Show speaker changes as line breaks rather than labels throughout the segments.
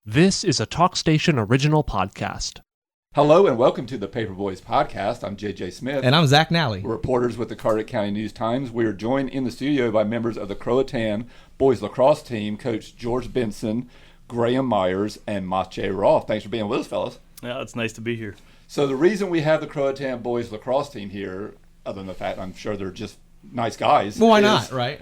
This is a TalkStation original podcast.
Hello and welcome to the Paper Boys podcast. I'm JJ Smith.
And I'm Zach Nally.
We're reporters with the Carteret County News-Times. We are joined in the studio by members of the Croatan boys lacrosse team, Coach George Benson, Graham Myers, and Maciej Roth. Thanks for being with us, fellas.
Yeah, it's nice to be here.
So the reason we have the Croatan boys lacrosse team here, other than the fact I'm sure they're just nice guys.
Well, why not, right?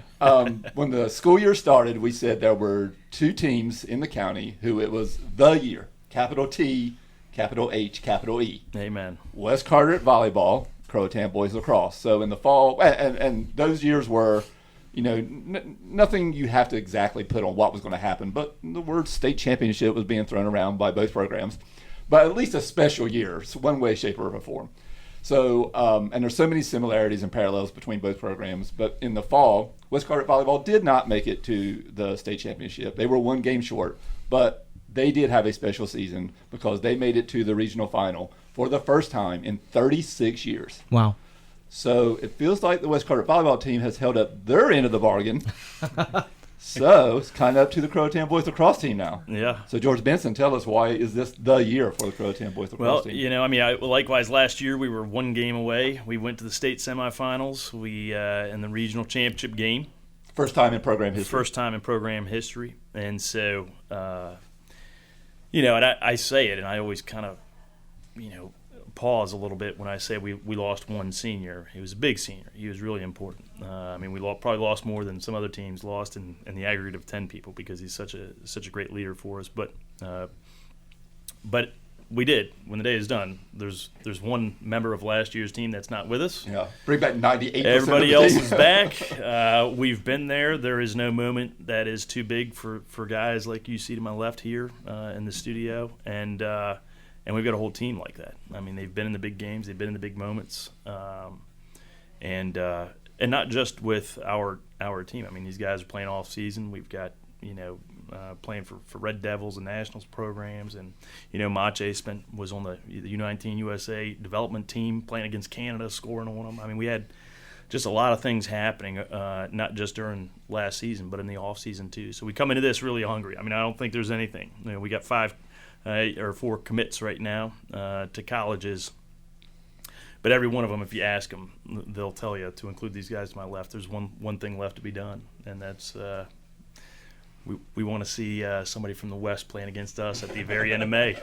When the school year started, we said there were two teams in the county who it was the year, capital T, capital H, capital E.
Amen.
West Carteret volleyball, Croatan boys lacrosse. So in the fall, and those years were, nothing you have to exactly put on what was going to happen, but the word state championship was being thrown around by both programs. But at least a special year, so one way, shape, or form. So, and there's so many similarities and parallels between both programs. But in the fall, West Carteret volleyball did not make it to the state championship. They were one game short, but they did have a special season because they made it to the regional final for the first time in 36 years.
Wow.
So it feels like the West Carteret volleyball team has held up their end of the bargain. So it's kind of up to the Croatan boys lacrosse team now.
Yeah.
So George Benson, tell us, why is this the year for the Croatan boys lacrosse team?
Likewise, last year we were one game away. We went to the state semifinals. We in the regional championship game.
First time in program history.
First time in program history. And so, and I say it, and I always kind of, pause a little bit when I say we lost one senior. He was a big senior. He was really important. We probably lost more than some other teams lost in the aggregate of 10 people because he's such a great leader for us. But we did. When the day is done, there's one member of last year's team that's not with us.
Yeah, bring back 98%.
Everybody else is back. We've been there. There is no moment that is too big for guys like you see to my left here in the studio, and we've got a whole team like that. I mean, they've been in the big games, they've been in the big moments, and not just with our team. I mean, these guys are playing off season. We've got playing for Red Devils and Nationals programs, and Maciej was on the U19 USA development team playing against Canada, scoring on them. I mean, we had just a lot of things happening, not just during last season, but in the off season too. So we come into this really hungry. I mean, I don't think there's anything. We got 5 or 4 commits right now to colleges. But every one of them, if you ask them, they'll tell you, to include these guys to my left, there's one thing left to be done, and that's we want to see somebody from the West playing against us at the very end of May.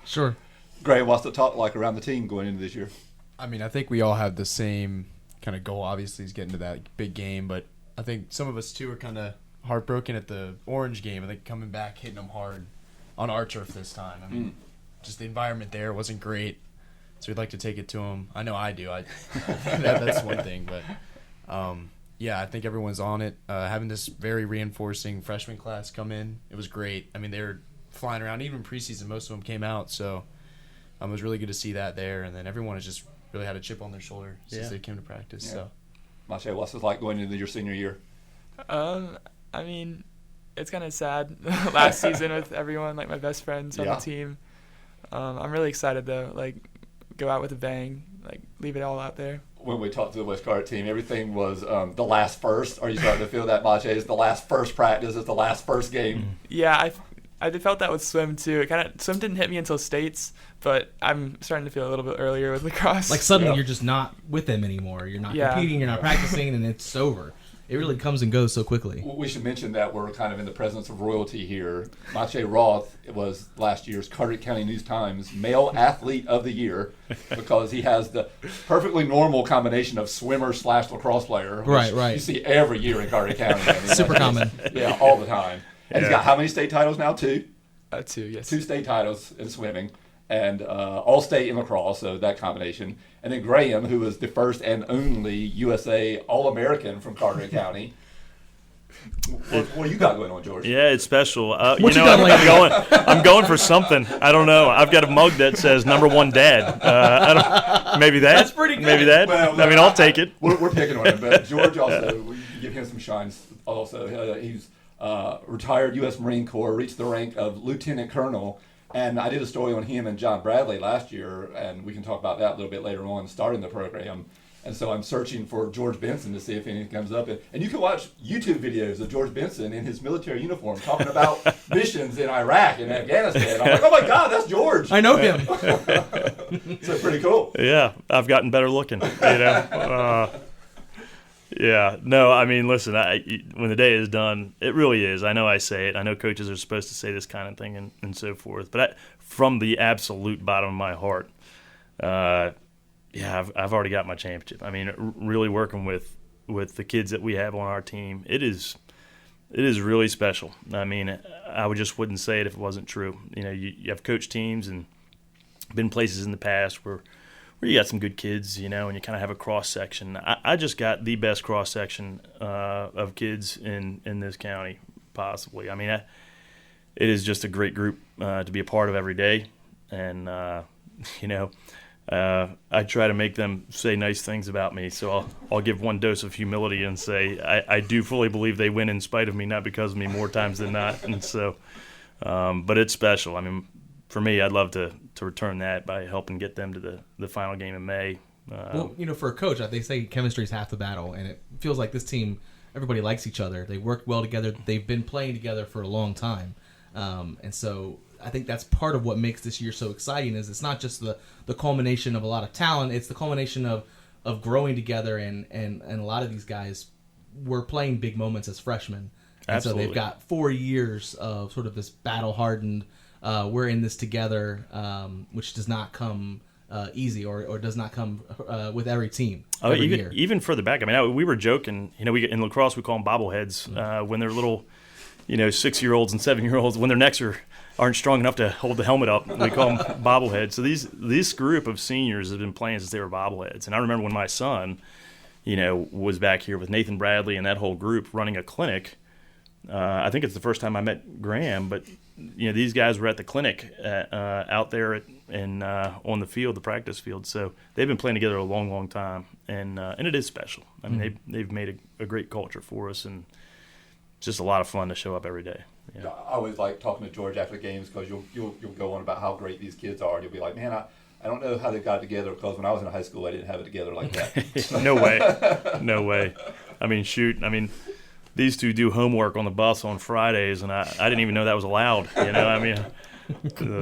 Sure.
Graham, what's the talk like around the team going into this year?
I mean, I think we all have the same kind of goal, obviously, is getting to that big game, but I think some of us, too, are kind of heartbroken at the Orange game. I think coming back, hitting them hard on our turf this time. I mean, just the environment there wasn't great, so we'd like to take it to them. I know I do. That's one thing, but I think everyone's on it. Having this very reinforcing freshman class come in, it was great. I mean, they were flying around. Even preseason, most of them came out, so it was really good to see that there. And then everyone has just really had a chip on their shoulder since they came to practice.
Yeah.
So,
Maciej, what's it like going into your senior year?
I mean, it's kind of sad last season with everyone, like my best friends on the team. I'm really excited, though, go out with a bang, leave it all out there.
When we talked to the West Carteret team, everything was the last first. Are you starting to feel that, Maciej? Is the last first practice? Is the last first game?
Yeah, I felt that with swim, too. Swim didn't hit me until states, but I'm starting to feel a little bit earlier with lacrosse.
Like suddenly you're just not with them anymore. You're not competing, you're not practicing, and it's over. It really comes and goes so quickly.
We should mention that we're kind of in the presence of royalty here. Maciej Roth was last year's Carteret County News-Times Male Athlete of the Year because he has the perfectly normal combination of swimmer/lacrosse player.
Right.
You see every year in Carteret County. I mean,
super common.
Yeah, all the time. And he's got how many state titles now? 2?
2, yes.
2 state titles in swimming and all state in lacrosse, so that combination. And then Graham, who was the first and only USA All-American from Carteret County. What you got going on, George?
Yeah, it's special. I'm going for something. I don't know. I've got a mug that says #1 Dad. Maybe that.
That's pretty good.
Maybe that.
Well,
I'll take it.
We're picking on him, but George also, we give him some shines also. He's retired U.S. Marine Corps, reached the rank of Lieutenant Colonel. And I did a story on him and John Bradley last year, and we can talk about that a little bit later on, starting the program. And so I'm searching for George Benson to see if anything comes up. And you can watch YouTube videos of George Benson in his military uniform talking about missions in Iraq and Afghanistan. I'm like, oh my God, that's George.
I know him.
So pretty cool.
Yeah, I've gotten better looking. Yeah, no, I mean, listen, when the day is done, it really is. I know I say it. I know coaches are supposed to say this kind of thing and so forth. But from the absolute bottom of my heart, I've already got my championship. I mean, really working with the kids that we have on our team, it is really special. I mean, I wouldn't say it if it wasn't true. You know, you have coached teams and been places in the past where you got some good kids, you know, and you kind of have a cross-section. I just got the best cross-section of kids in this county, possibly. I mean, it is just a great group to be a part of every day. And, I try to make them say nice things about me. So I'll give one dose of humility and say I do fully believe they win in spite of me, not because of me, more times than not. And so, but it's special. I mean, for me, I'd love to return that by helping get them to the final game in May.
Well, for a coach, they say chemistry is half the battle, and it feels like this team, everybody likes each other. They work well together. They've been playing together for a long time. And so I think that's part of what makes this year so exciting is it's not just the culmination of a lot of talent. It's the culmination of growing together, and a lot of these guys were playing big moments as freshmen. And
Absolutely.
so they've got 4 years of sort of this battle-hardened, we're in this together, which does not come easy or does not come with every team every year.
Even further back, I mean, we were joking. In lacrosse we call them bobbleheads when they're little, 6-year-olds and 7-year-olds when their necks aren't strong enough to hold the helmet up. We call them bobbleheads. So this group of seniors have been playing since they were bobbleheads. And I remember when my son, was back here with Nathan Bradley and that whole group running a clinic. I think it's the first time I met Graham, but these guys were at the clinic out there on the field, the practice field. So they've been playing together a long, long time, and it is special. I mean, they've made a great culture for us, and it's just a lot of fun to show up every day. Yeah.
I always like talking to George after the games because you'll go on about how great these kids are, and you'll be like, man, I don't know how they got it together because when I was in high school, I didn't have it together like that.
No way. I mean, shoot. I mean, these two do homework on the bus on Fridays, and I didn't even know that was allowed. I mean,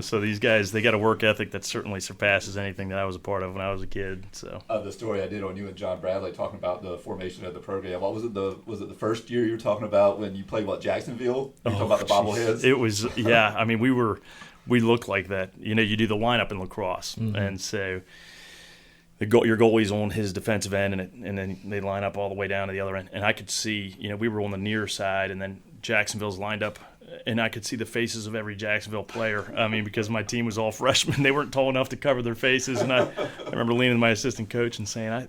so these guys, they got a work ethic that certainly surpasses anything that I was a part of when I was a kid. So
the story I did on you and John Bradley talking about the formation of the program. What was it? Was it the first year you were talking about when you played Jacksonville? You talking about the bobbleheads?
It was, yeah. I mean, we looked like that. You do the lineup in lacrosse, and so your goalie's on his defensive end, and then they line up all the way down to the other end. And I could see, we were on the near side, and then Jacksonville's lined up, and I could see the faces of every Jacksonville player. I mean, because my team was all freshmen, they weren't tall enough to cover their faces. And I remember leaning to my assistant coach and saying, I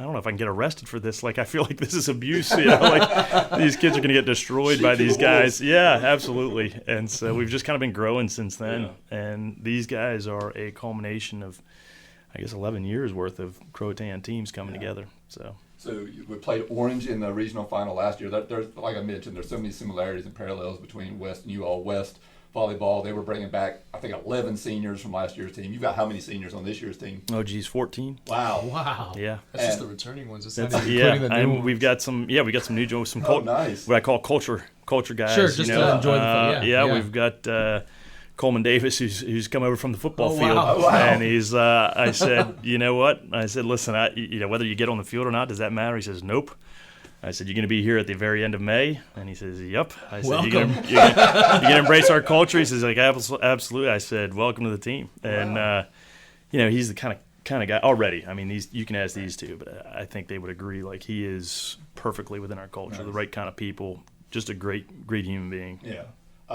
don't know if I can get arrested for this. Like, I feel like this is abuse. Like these kids are going to get destroyed by these guys. Yeah, absolutely. And so we've just kind of been growing since then. Yeah. And these guys are a culmination of, I guess, 11 years worth of Croatan teams coming together. So
we played Orange in the regional final last year. There's, like I mentioned, there's so many similarities and parallels between West and you all. West volleyball, they were bringing back, I think, 11 seniors from last year's team. You've got how many seniors on this year's team?
Oh, geez, 14.
Wow.
Yeah.
That's just the returning ones.
And we've got some new joints, some
nice.
What I call culture guys.
Sure, just to enjoy the fun. Yeah,
we've got Coleman Davis, who's come over from the football field,
wow.
And he's. I said, you know what? I said, listen, whether you get on the field or not, does that matter? He says, nope. I said, you're going to be here at the very end of May, and he says, yep. I said, you're going to embrace our culture. He says, like, absolutely. I said, welcome to the team, and he's the kind of guy already. I mean, you can ask these two, but I think they would agree. Like, he is perfectly within our culture, nice. The right kind of people, just a great human being.
Yeah.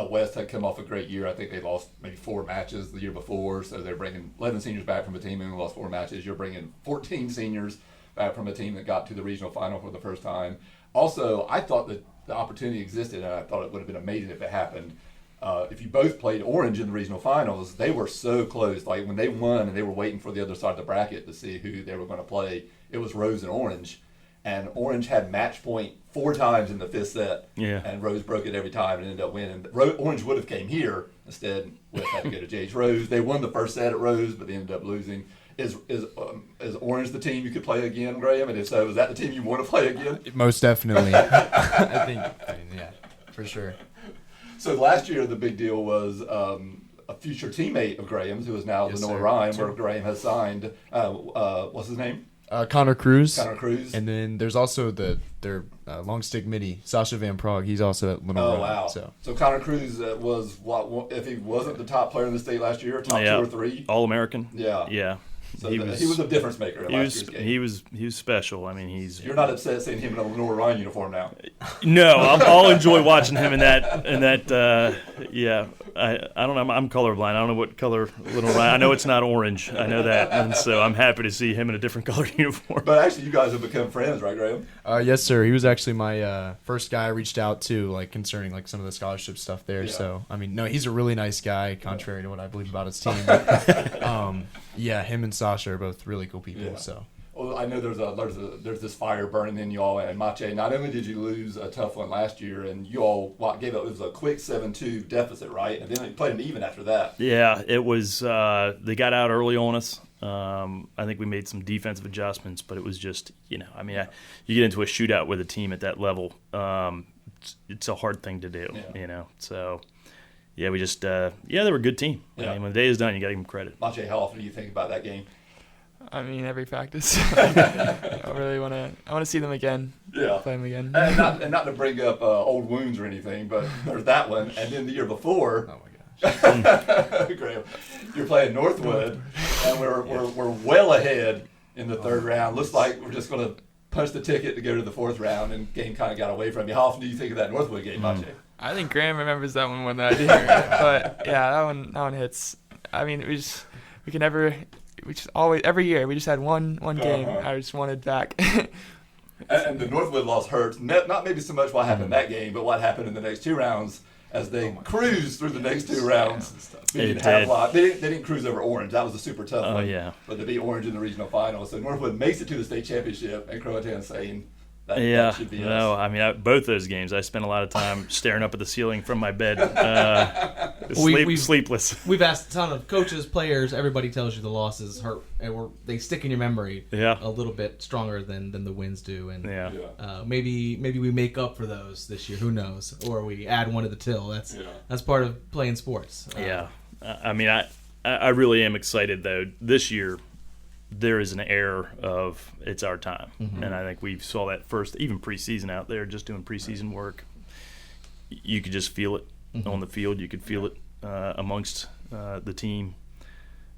West had come off a great year. I think they lost maybe 4 matches the year before, so they're bringing 11 seniors back from a team who lost 4 matches. You're bringing 14 seniors back from a team that got to the regional final for the first time. Also, I thought that the opportunity existed, and I thought it would have been amazing if it happened. If you both played Orange in the regional finals, they were so close. Like, when they won and they were waiting for the other side of the bracket to see who they were going to play, it was Rose and Orange. And Orange had match point 4 times in the 5th set, and Rose broke it every time and ended up winning. Orange would have came here. Instead, West had to go to J.H. Rose. They won the first set at Rose, but they ended up losing. Is Orange the team you could play again, Graham? And if so, is that the team you want to play again?
Most definitely. I mean, yeah, for sure.
So last year the big deal was a future teammate of Graham's, who is now
Yes,
Lenore
sir.
Ryan, where Graham has signed. What's his name?
Connor Cruz.
Connor Cruz.
And then there's also their long stick midi, Sasha Van Prague. He's also at Lenore.
Oh wow! So Connor Cruz was what if he wasn't the top player in the state last year, top 2 or 3,
All-American.
Yeah. So he was a difference maker in last year's game.
He was special. I mean, he's.
You're not upset seeing him in a Lenore Ryan uniform now.
No, I'll enjoy watching him in that. Yeah, I don't know. I'm colorblind. I don't know what color Little Ryan. I know it's not orange. I know that, and so I'm happy to see him in a different colored uniform.
But actually, you guys have become friends, right, Graham?
Yes, sir. He was actually my first guy I reached out to, like concerning like some of the scholarship stuff there.
Yeah.
So I mean, no, he's a really nice guy, contrary to what I believe about his team. But, yeah, him and Sasha are both really cool people.
Yeah.
So.
Well, I know there's this fire burning in y'all, and Mache. Not only did you lose a tough one last year, and you all gave up, it was a quick 7-2 deficit, right? And then they played them even after that.
Yeah, it was. They got out early on us. I think we made some defensive adjustments, but it was just, you get into a shootout with a team at that level. It's a hard thing to do, So, yeah, we just, they were a good team.
Yeah.
I mean, when the day is done, you got to give them credit.
Mache, how often do you think about that game?
I mean, every practice. I really want to see them again.
Yeah.
Play them again.
And not to bring up old wounds or anything, but there's that one, and then the year before.
Oh my gosh.
Graham, you're playing Northwood, and we're well ahead in the third round. Looks like we're just going to punch the ticket to go to the fourth round, and game kind of got away from you. How often do you think of that Northwood game, Mache?
I think Graham remembers that one more than I do. But yeah, that one hits. I mean, we just always every year we just had one game I just wanted back.
And the Northwood loss hurts. Not maybe so much what happened in that game, but what happened in the next 2 rounds as they cruised through the next 2 rounds. Beating Havelock. They didn't cruise over Orange. That was a super tough one.
Oh, yeah.
But they beat Orange in the regional final. So Northwood makes it to the state championship, and Croatan saying that should be us.
I mean, both those games, I spent a lot of time staring up at the ceiling from my bed, sleepless.
We've asked a ton of coaches, players. Everybody tells you the losses hurt, and they stick in your memory a little bit stronger than the wins do. And maybe we make up for those this year. Who knows? Or we add one to the till. That's part of playing sports.
I mean, I really am excited though. This year, there is an air of it's our time, and I think we saw that first, even preseason out there, just doing preseason work. You could just feel it on the field. You could feel it amongst the team.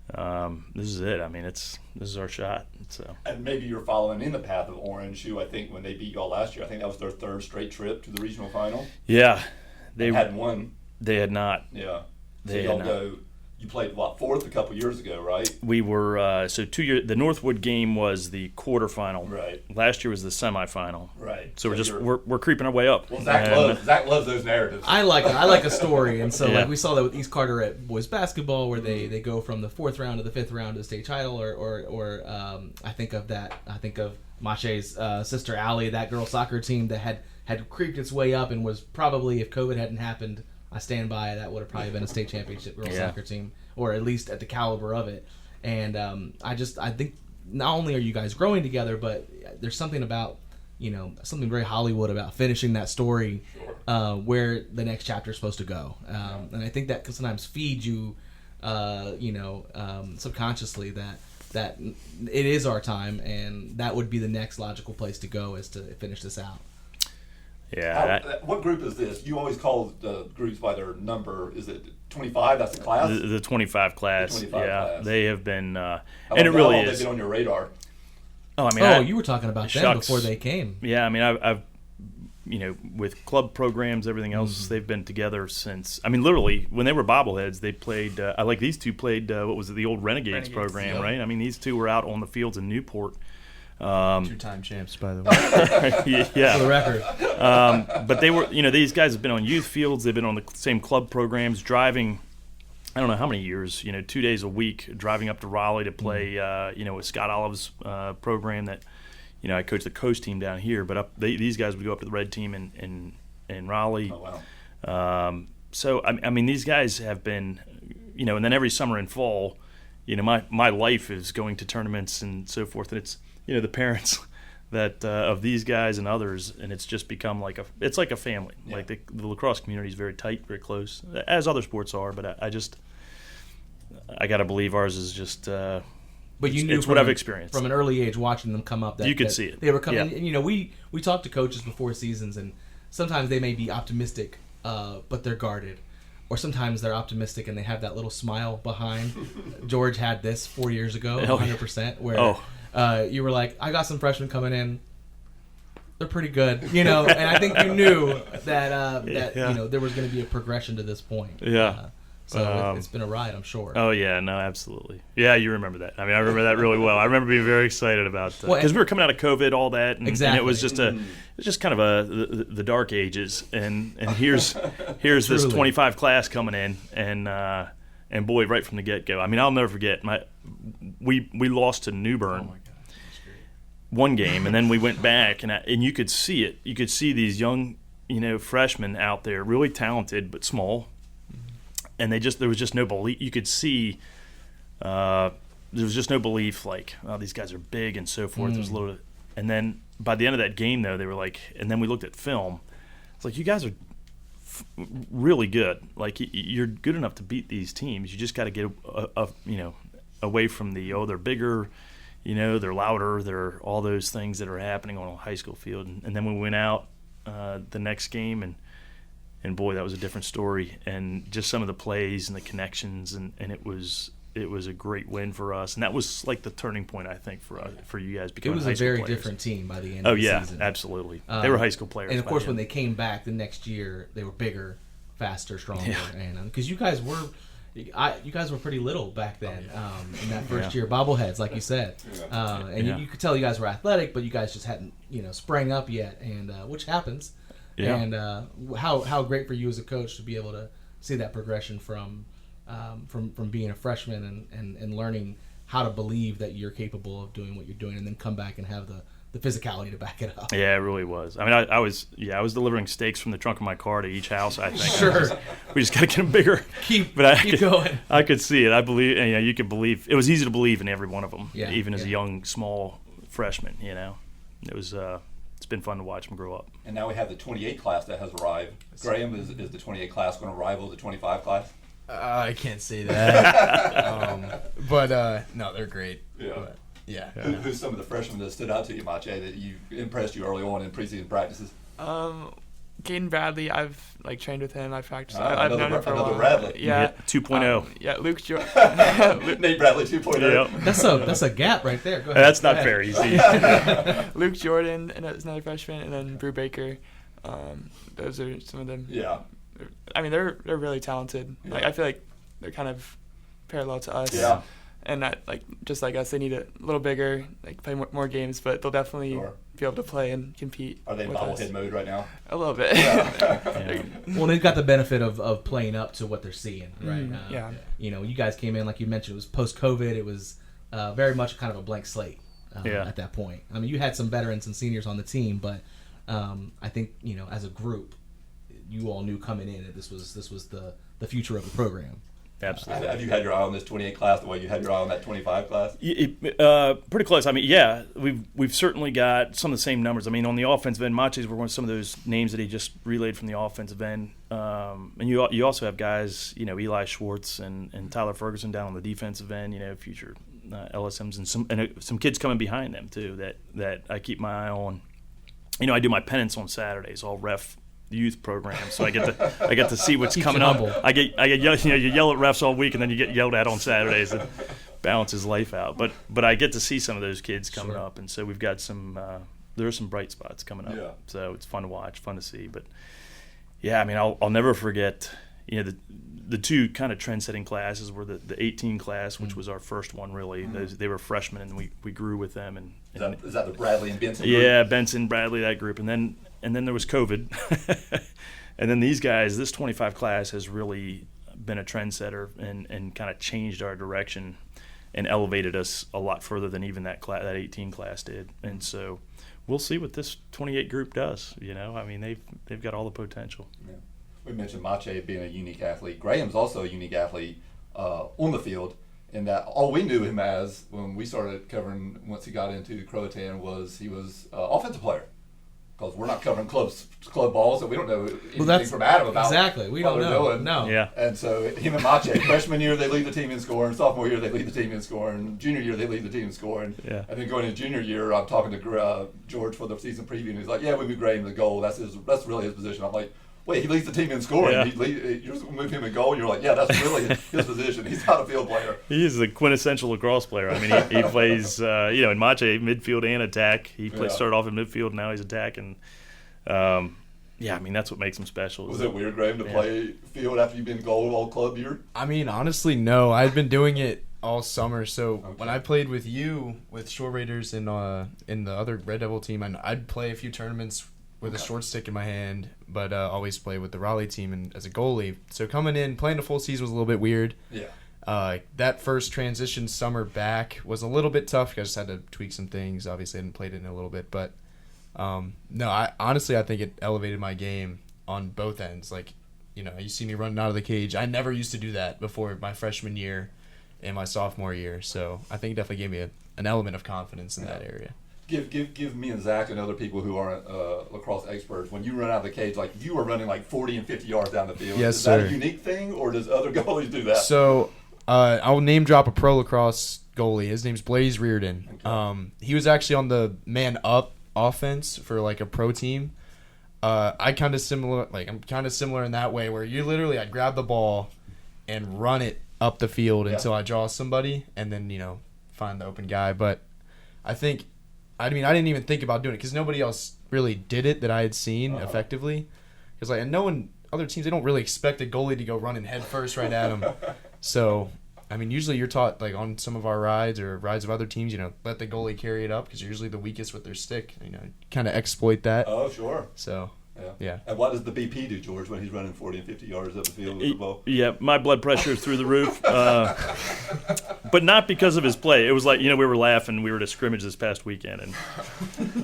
This is it. I mean, this is our shot. So.
And maybe you're following in the path of Orange, who I think when they beat y'all last year, I think that was their 3rd straight trip to the regional final.
Yeah,
they hadn't won.
They had not.
Yeah.
They
so
had
y'all go. You played 4th a couple years ago, right?
We were 2 years. The Northwood game was the quarterfinal.
Right.
Last year was the semifinal.
Right.
So we're creeping our way up.
Well, Zach loves those narratives.
I like a story, and so like we saw that with East Carteret boys basketball, where they go from the 4th round to the 5th round to the state title, or I think of Mache's sister Allie, that girls soccer team that had creeped its way up and was probably, if COVID hadn't happened, I stand by, that would have probably been a state championship girls soccer team, or at least at the caliber of it. And I think not only are you guys growing together, but there's something about, something very Hollywood about finishing that story where the next chapter is supposed to go. And I think that can sometimes feed you, subconsciously that it is our time, and that would be the next logical place to go, is to finish this out.
Yeah.
What group is this? You always call the groups by their number. Is it 25? That's the class?
The 25 class.
The 25 class.
They have been,
and
it really is.
They've been on your radar.
Oh, I mean,
you were talking about them before they came.
Yeah, I mean, I've with club programs, everything else, they've been together since. I mean, literally, when they were bobbleheads, they played. These two played. What was it? The old Renegades program, right? I mean, these two were out on the fields in Newport.
2-time champs, by the way.
Yeah.
For the record.
But they were, these guys have been on youth fields. They've been on the same club programs, driving, I don't know how many years, 2 days a week, driving up to Raleigh to play, with Scott Olive's program that, I coached the coast team down here. But these guys would go up to the red team in Raleigh.
Oh, wow.
So, I mean, these guys have been, and then every summer and fall, my life is going to tournaments and so forth, and it's the parents that of these guys and others, and it's just become like a family.
Yeah.
Like the lacrosse community is very tight, very close, as other sports are. But I got to believe ours is just.
But you knew
it's what I've experienced
from an early age, watching them come up. That
you could
that
see it.
They were coming.
Yeah.
And, we talk to coaches before seasons, and sometimes they may be optimistic, but they're guarded, or sometimes they're optimistic and they have that little smile behind. George had this 4 years ago, 100%, where you were like, "I got some freshmen coming in. They're pretty good," and I think you knew that there was going to be a progression to this point.
Yeah.
So it's been a ride, I'm sure.
Oh, yeah, no, absolutely. Yeah, you remember that. I mean, I remember that really well. I remember being very excited about that. Because we were coming out of COVID, all that, and it was just kind of the dark ages. And here's this 25 class coming in, and boy, right from the get-go. I mean, I'll never forget, we lost to Newbern one game, and then we went back, and you could see it. You could see these young, freshmen out there, really talented but small. And there was just no belief. You could see there was just no belief, like, oh, these guys are big and so forth. There was a little, and then by the end of that game, though, they were like, and then we looked at film. It's like, you guys are really good. Like, you're good enough to beat these teams. You just got to get away from they're bigger, they're louder, they're all those things that are happening on a high school field. And then we went out the next game, and boy, that was a different story, and just some of the plays and the connections, and it was a great win for us, and that was like the turning point, I think, for you guys.
It was a very different team by the end of the season.
Oh yeah, absolutely. They were high school players,
and of course, when they came back the next year, they were bigger, faster, stronger, and because you guys were pretty little back then in that first year, bobbleheads, like you said, and you could tell you guys were athletic, but you guys just hadn't sprang up yet, and which happens. Yeah. And how great for you as a coach to be able to see that progression from being a freshman and learning how to believe that you're capable of doing what you're doing, and then come back and have the physicality to back it up.
Yeah, it really was. I mean, I was delivering steaks from the trunk of my car to each house, I think.
Sure.
We just got to get them bigger.
Keep going.
I could see it. I believe, you could believe. It was easy to believe in every one of them, even as a young, small freshman. It was. It's been fun to watch them grow up.
And now we have the 28 class that has arrived. Graham, is the 28 class going to rival the 25 class?
I can't say that. But no, they're great.
Yeah.
But, yeah.
Who's some of the freshmen that stood out to you, Mache, that impressed you early on in preseason practices?
Caden Bradley, I've trained with him. I've practiced. I've known him for a while.
Bradley.
Yeah.
2.0.
Luke Jordan.
Nate Bradley 2.0.
Yep.
That's a gap right there. Go ahead.
That's not fair. Easy.
Luke Jordan, and is another freshman, and then Brew Baker. Those are some of them.
Yeah.
I mean, they're really talented.
Yeah.
I feel like they're kind of parallel to us.
Yeah.
And that, just like us, they need a little bigger, play more games, but they'll definitely be able to play and compete.
Are they in bobblehead mode right now?
A little bit.
Yeah.
Well, they've got the benefit of playing up to what they're seeing, right?
Yeah.
You guys came in, like you mentioned, it was post-COVID. It was very much kind of a blank slate at that point. I mean, you had some veterans and seniors on the team, but I think, as a group, you all knew coming in that this was the future of the program.
Absolutely.
Have you had your eye on this 28 class the way you had your eye on that 25 class?
Pretty close. I mean, yeah, we've certainly got some of the same numbers. I mean, on the offensive end, Maches were one of some of those names that he just relayed from the offensive end. And you also have guys, Eli Schwartz and Tyler Ferguson down on the defensive end, future LSMs and some kids coming behind them too that I keep my eye on. I do my penance on Saturdays. I'll ref youth program, so I get to see what's coming up. I get you yell at refs all week, and then you get yelled at on Saturdays. It balances life out. But I get to see some of those kids coming up, and so we've got some. There are some bright spots coming up.
Yeah.
So it's fun to watch, fun to see. But yeah, I mean, I'll never forget. The two kind of trend-setting classes were the 18 class, which was our first one really. They were freshmen, and we grew with them. And
is that the Bradley and Benson group?
Yeah, Benson, Bradley, that group, and then there was COVID, and then these guys. This 25 class has really been a trendsetter and kind of changed our direction and elevated us a lot further than even that 18 class did. And so we'll see what this 28 group does. I mean, they've got all the potential.
Yeah. We mentioned Mache being a unique athlete. Graham's also a unique athlete on the field, And that all we knew him as when we started covering, once he got into Croatan, was he was offensive player. Because we're not covering club ball, so we don't know anything from Adam about
exactly. We don't know.
Doing.
No.
Yeah.
And so him and Mache, freshman year they lead the team in scoring, sophomore year they lead the team in scoring, junior year they lead the team in scoring.
Yeah.
And then going into junior year, I'm talking to George for the season preview, and he's like, "Yeah, we moved Graham to goal. That's really his position." I'm like, "Wait, he leads the team in scoring.
Yeah.
You're just going to move him in goal?" You're like, "Yeah, that's really his position. He's not a field player."
He is the quintessential lacrosse player. I mean, he plays, in Mache, midfield and attack. He started off in midfield, now he's attacking. Yeah, I mean, that's what makes him special.
Was it weird, Graham, to play field after you've been goal all club year?
I mean, honestly, no. I've been doing it all summer. So when I played with you, with Shore Raiders and in the other Red Devil team, I'd play a few tournaments with a short stick in my hand, but always play with the Raleigh team and as a goalie. So coming in, playing a full season was a little bit weird.
Yeah.
That first transition summer back was a little bit tough. I just had to tweak some things. Obviously, I hadn't played it in a little bit, but no, I think it elevated my game on both ends. Like, you see me running out of the cage. I never used to do that before my freshman year and my sophomore year. So I think it definitely gave me an element of confidence in that area.
Give me and Zach and other people who aren't lacrosse experts, when you run out of the cage, like you are running like 40 and 50 yards down the field.
Yes,
is
sir.
that a unique thing, or does other goalies do that?
So I'll name drop a pro lacrosse goalie. His name's Blaze Reardon.
Okay.
He was actually on the man up offense for like a pro team. I'm kind of similar in that way, where you literally, I'd grab the ball and run it up the field until I draw somebody and then, find the open guy. But I didn't even think about doing it because nobody else really did it that I had seen effectively. Because and no one, other teams, they don't really expect a goalie to go running head first right at them. So, usually you're taught, like on some of our rides or rides of other teams, let the goalie carry it up because you're usually the weakest with their stick. Kind of exploit that.
Oh, sure.
So, yeah.
And what does the BP do, George, when he's running 40 and 50 yards up the field with the ball?
Yeah, my blood pressure is through the roof. But not because of his play. It was like, we were laughing. We were at a scrimmage this past weekend,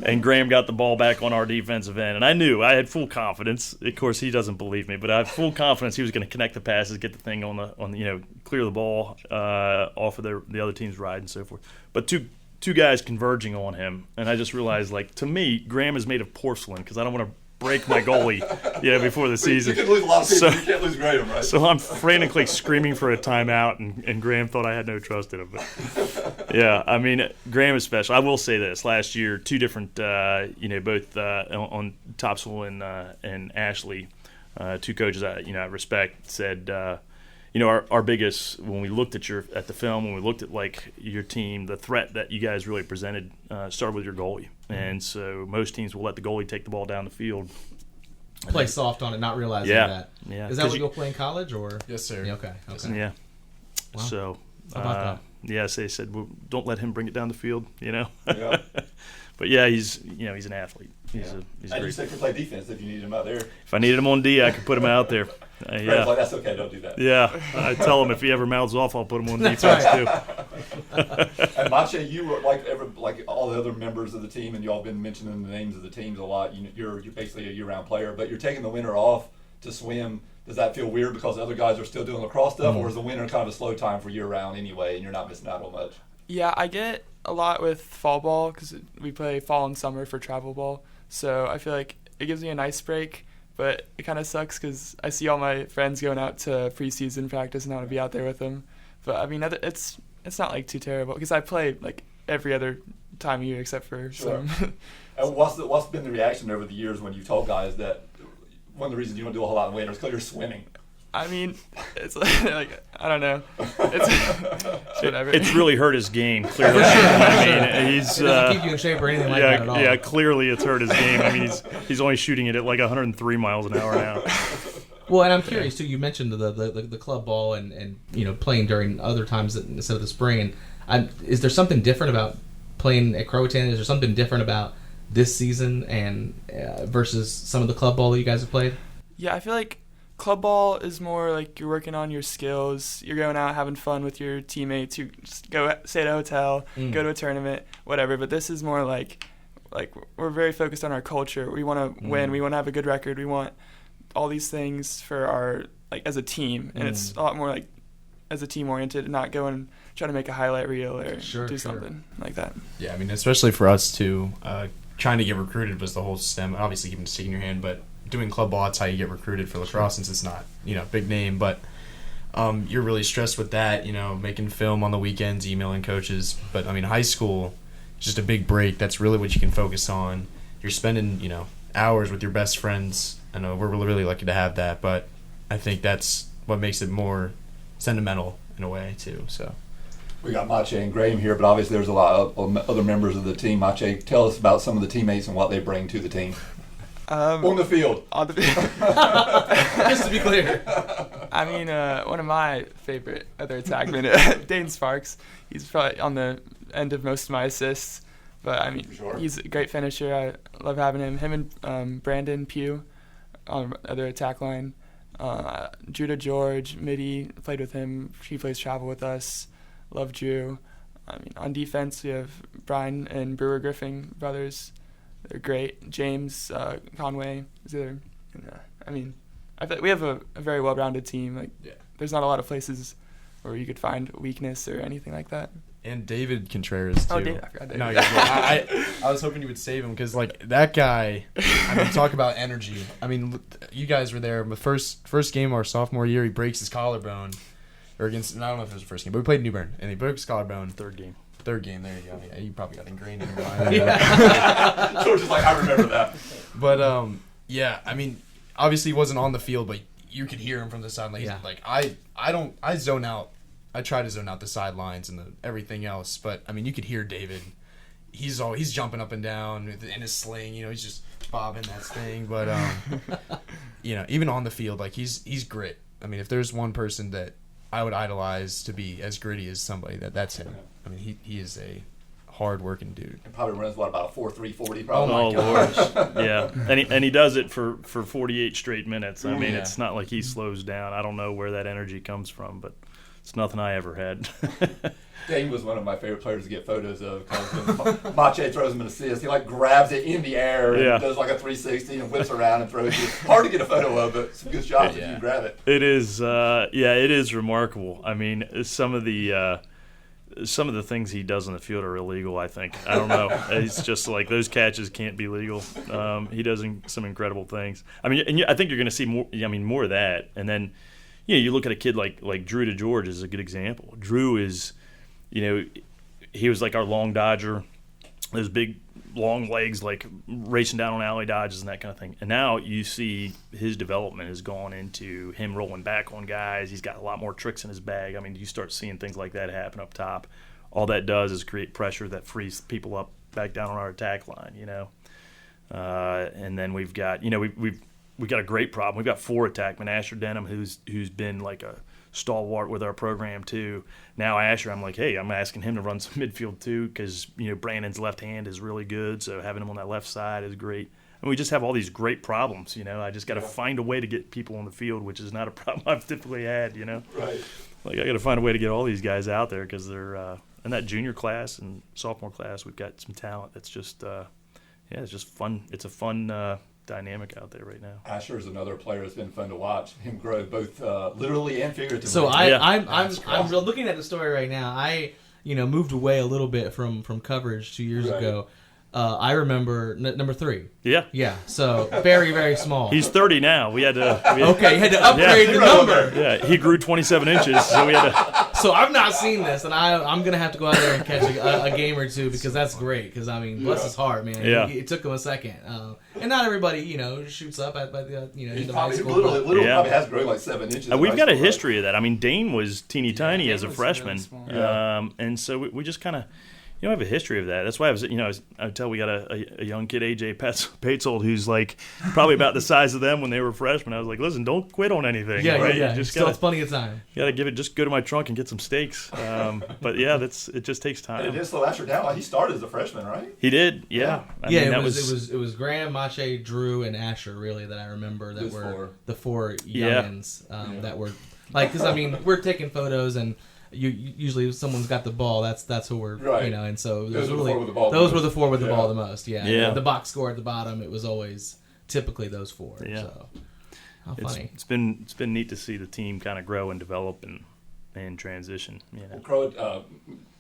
and Graham got the ball back on our defensive end. And I had full confidence. Of course, he doesn't believe me, but I had full confidence he was going to connect the passes, get the thing on the clear the ball off of the other team's ride and so forth. But two guys converging on him, and I just realized, like, to me, Graham is made of porcelain because I don't want to break my goalie, before the season.
You can lose a lot of people. You can't lose Graham, right?
So I'm frantically screaming for a timeout, and Graham thought I had no trust in him. But yeah, Graham is special. I will say this: last year, two different, both on Topsail and Ashley, two coaches I respect, said, our biggest, when we looked at the film, when we looked at like your team, the threat that you guys really presented started with your goalie. And so most teams will let the goalie take the ball down the field.
Play soft on it, not realizing that.
Yeah.
Is that what you'll play in college, or?
Yes, sir.
Yeah, okay.
Yeah.
Wow.
So,
How about that?
yes, they said, well, don't let him bring it down the field,
Yeah.
But yeah, he's an athlete. He's a
And you
great.
said to play defense if you need him out there.
If I needed him on D, I could put him out there.
Graham's
Yeah.
like, that's okay, don't do that.
Yeah, I tell him if he ever mouths off, I'll put him on
That's
defense
right.
too.
And Mache, you were like all the other members of the team, and y'all been mentioning the names of the teams a lot. You're basically a year-round player, but you're taking the winter off to swim. Does that feel weird because the other guys are still doing lacrosse stuff, or is the winter kind of a slow time for year-round anyway, and you're not missing out on much?
Yeah, I get a lot with fall ball because we play fall and summer for travel ball. So I feel like it gives me a nice break, but it kind of sucks because I see all my friends going out to preseason practice and I want to be out there with them. But it's not like too terrible because I play like every other time of year except for some.
And what's been the reaction over the years when you've told guys that one of the reasons you don't do a whole lot in winter is because you're swimming?
It's like I don't know. It's whatever.
It's really hurt his game. Clearly, he's
It doesn't keep you in shape or anything like that at all.
yeah. Clearly, it's hurt his game. He's only shooting it at like 103 miles an hour now.
Well, and I'm curious too. You mentioned the club ball and playing during other times instead of the spring. And is there something different about playing at Croatan? Is there something different about this season and versus some of the club ball that you guys have played?
Yeah, I feel like club ball is more like you're working on your skills. You're going out having fun with your teammates. You just go stay at a hotel, go to a tournament, whatever. But this is more like we're very focused on our culture. We want to win. We want to have a good record. We want all these things for our as a team, and it's a lot more like as a team oriented and not go and try to make a highlight reel or
Sure.
something like that.
Yeah, I mean, especially for us too, trying to get recruited was the whole stem. Obviously, keeping the stick in your hand, but doing club ball, that's how you get recruited for lacrosse, since it's not, big name. But you're really stressed with that, making film on the weekends, emailing coaches. But I mean, high school, just a big break. That's really what you can focus on. You're spending, hours with your best friends. I know we're really lucky to have that, but I think that's what makes it more sentimental in a way too. So
We got Mache and Graham here, but obviously there's a lot of other members of the team. Mache, tell us about some of the teammates and what they bring to the team. On the field.
Just to be clear.
I mean, one of my favorite other attackmen, Dane Sparks. He's probably on the end of most of my assists. But, I mean,
Sure.
He's a great finisher. I love having him. Him and Brandon Pugh on the other attack line. Drew George, Mitty, played with him. He plays travel with us. Love Drew. I mean, on defense, we have Brian and Brewer Griffin brothers. They're great. James Conway is there. I mean, I feel like we have a very well-rounded team. There's not a lot of places where you could find weakness or anything like that.
And David Contreras too.
Oh, David, I forgot David.
No, I was hoping you would save him because that guy. I mean, talk about energy. I mean, you guys were there. The first game our sophomore year, he breaks his collarbone, or against. I don't know if it was the first game, but we played New Bern, and he broke his collarbone.
Third game.
There you go. Yeah, you probably got ingrained in your mind.
George is like, I remember that.
But yeah. I mean, obviously he wasn't on the field, but you could hear him from the sideline.
Yeah.
I zone out. I try to zone out the sidelines and everything else, but I mean, you could hear David. He's jumping up and down in his sling. He's just bobbing that thing. But even on the field, he's grit. I mean, if there's one person that I would idolize to be as gritty as somebody, that's him. I mean, he is a hard-working dude.
And probably runs, about a 4.3 40 probably.
Oh, Lord. Yeah. And he does it for 48 straight minutes. I mean, It's not like he slows down. I don't know where that energy comes from, but it's nothing I ever had.
Dane was one of my favorite players to get photos of because when Mache throws him an assist, he grabs it in the air and does a 360 and whips around and throws it. Hard to get a photo of, but some good shots if you grab it.
It is, it is remarkable. I mean, some of the things he does on the field are illegal, I think. I don't know. It's just those catches can't be legal. He does some incredible things. I mean, and I think you're going to see more of that. And then, you look at a kid like Drew George is a good example. Drew is, he was our long dodger, those big long legs racing down on alley dodges and that kind of thing. And now you see his development has gone into him rolling back on guys. He's got a lot more tricks in his bag. I mean, you start seeing things like that happen up top. All that does is create pressure that frees people up back down on our attack line, And then we've got, we've got a great problem. We've got 4 attackmen. Asher Denham, who's been a stalwart with our program too. Now Asher, I'm I'm asking him to run some midfield too because Brandon's left hand is really good, so having him on that left side is great. And we just have all these great problems. I just got to find a way to get people on the field, which is not a problem I've typically had.
Right.
I got to find a way to get all these guys out there because they're in that junior class and sophomore class. We've got some talent that's just it's just fun. It's a fun dynamic out there right now.
Asher is another player that's been fun to watch him grow both literally and figuratively.
So I'm looking at the story right now. I moved away a little bit from coverage 2 years ago. I remember number 3.
Yeah.
So very, very small.
He's 30 now. You had to
upgrade the number.
Yeah, he grew 27 inches, so we had to.
So I've not seen this, and I'm gonna have to go out there and catch a game or two because that's great. Because I mean, bless his heart, man.
Yeah.
It took him a second, and not everybody shoots up at the
He's
high
probably
school.
literally probably has grown 7 inches.
We've got a history
right?
of that. I mean, Dane was teeny tiny as a freshman,
really
and so we just kind of. Have a history of that. That's why I tell we got a young kid, AJ Patzold, who's probably about the size of them when they were freshmen. I was like, listen, don't quit on anything.
Yeah,
right?
yeah.
Just
Still, it's plenty of time.
You gotta give it. Just go to my trunk and get some steaks. But yeah, it just takes time.
And it did slow Asher down. He started as a freshman, right?
He did. Yeah. I mean,
it was Graham, Mache, Drew, and Asher really that I remember that were the 4 youngins that were because I mean we're taking photos and. Usually if someone's got the ball, that's who we're and so those were the 4 with the ball the most. Yeah. The box score at the bottom, it was always typically those 4.
Yeah.
So how funny.
It's been neat to see the team kind of grow and develop and in transition.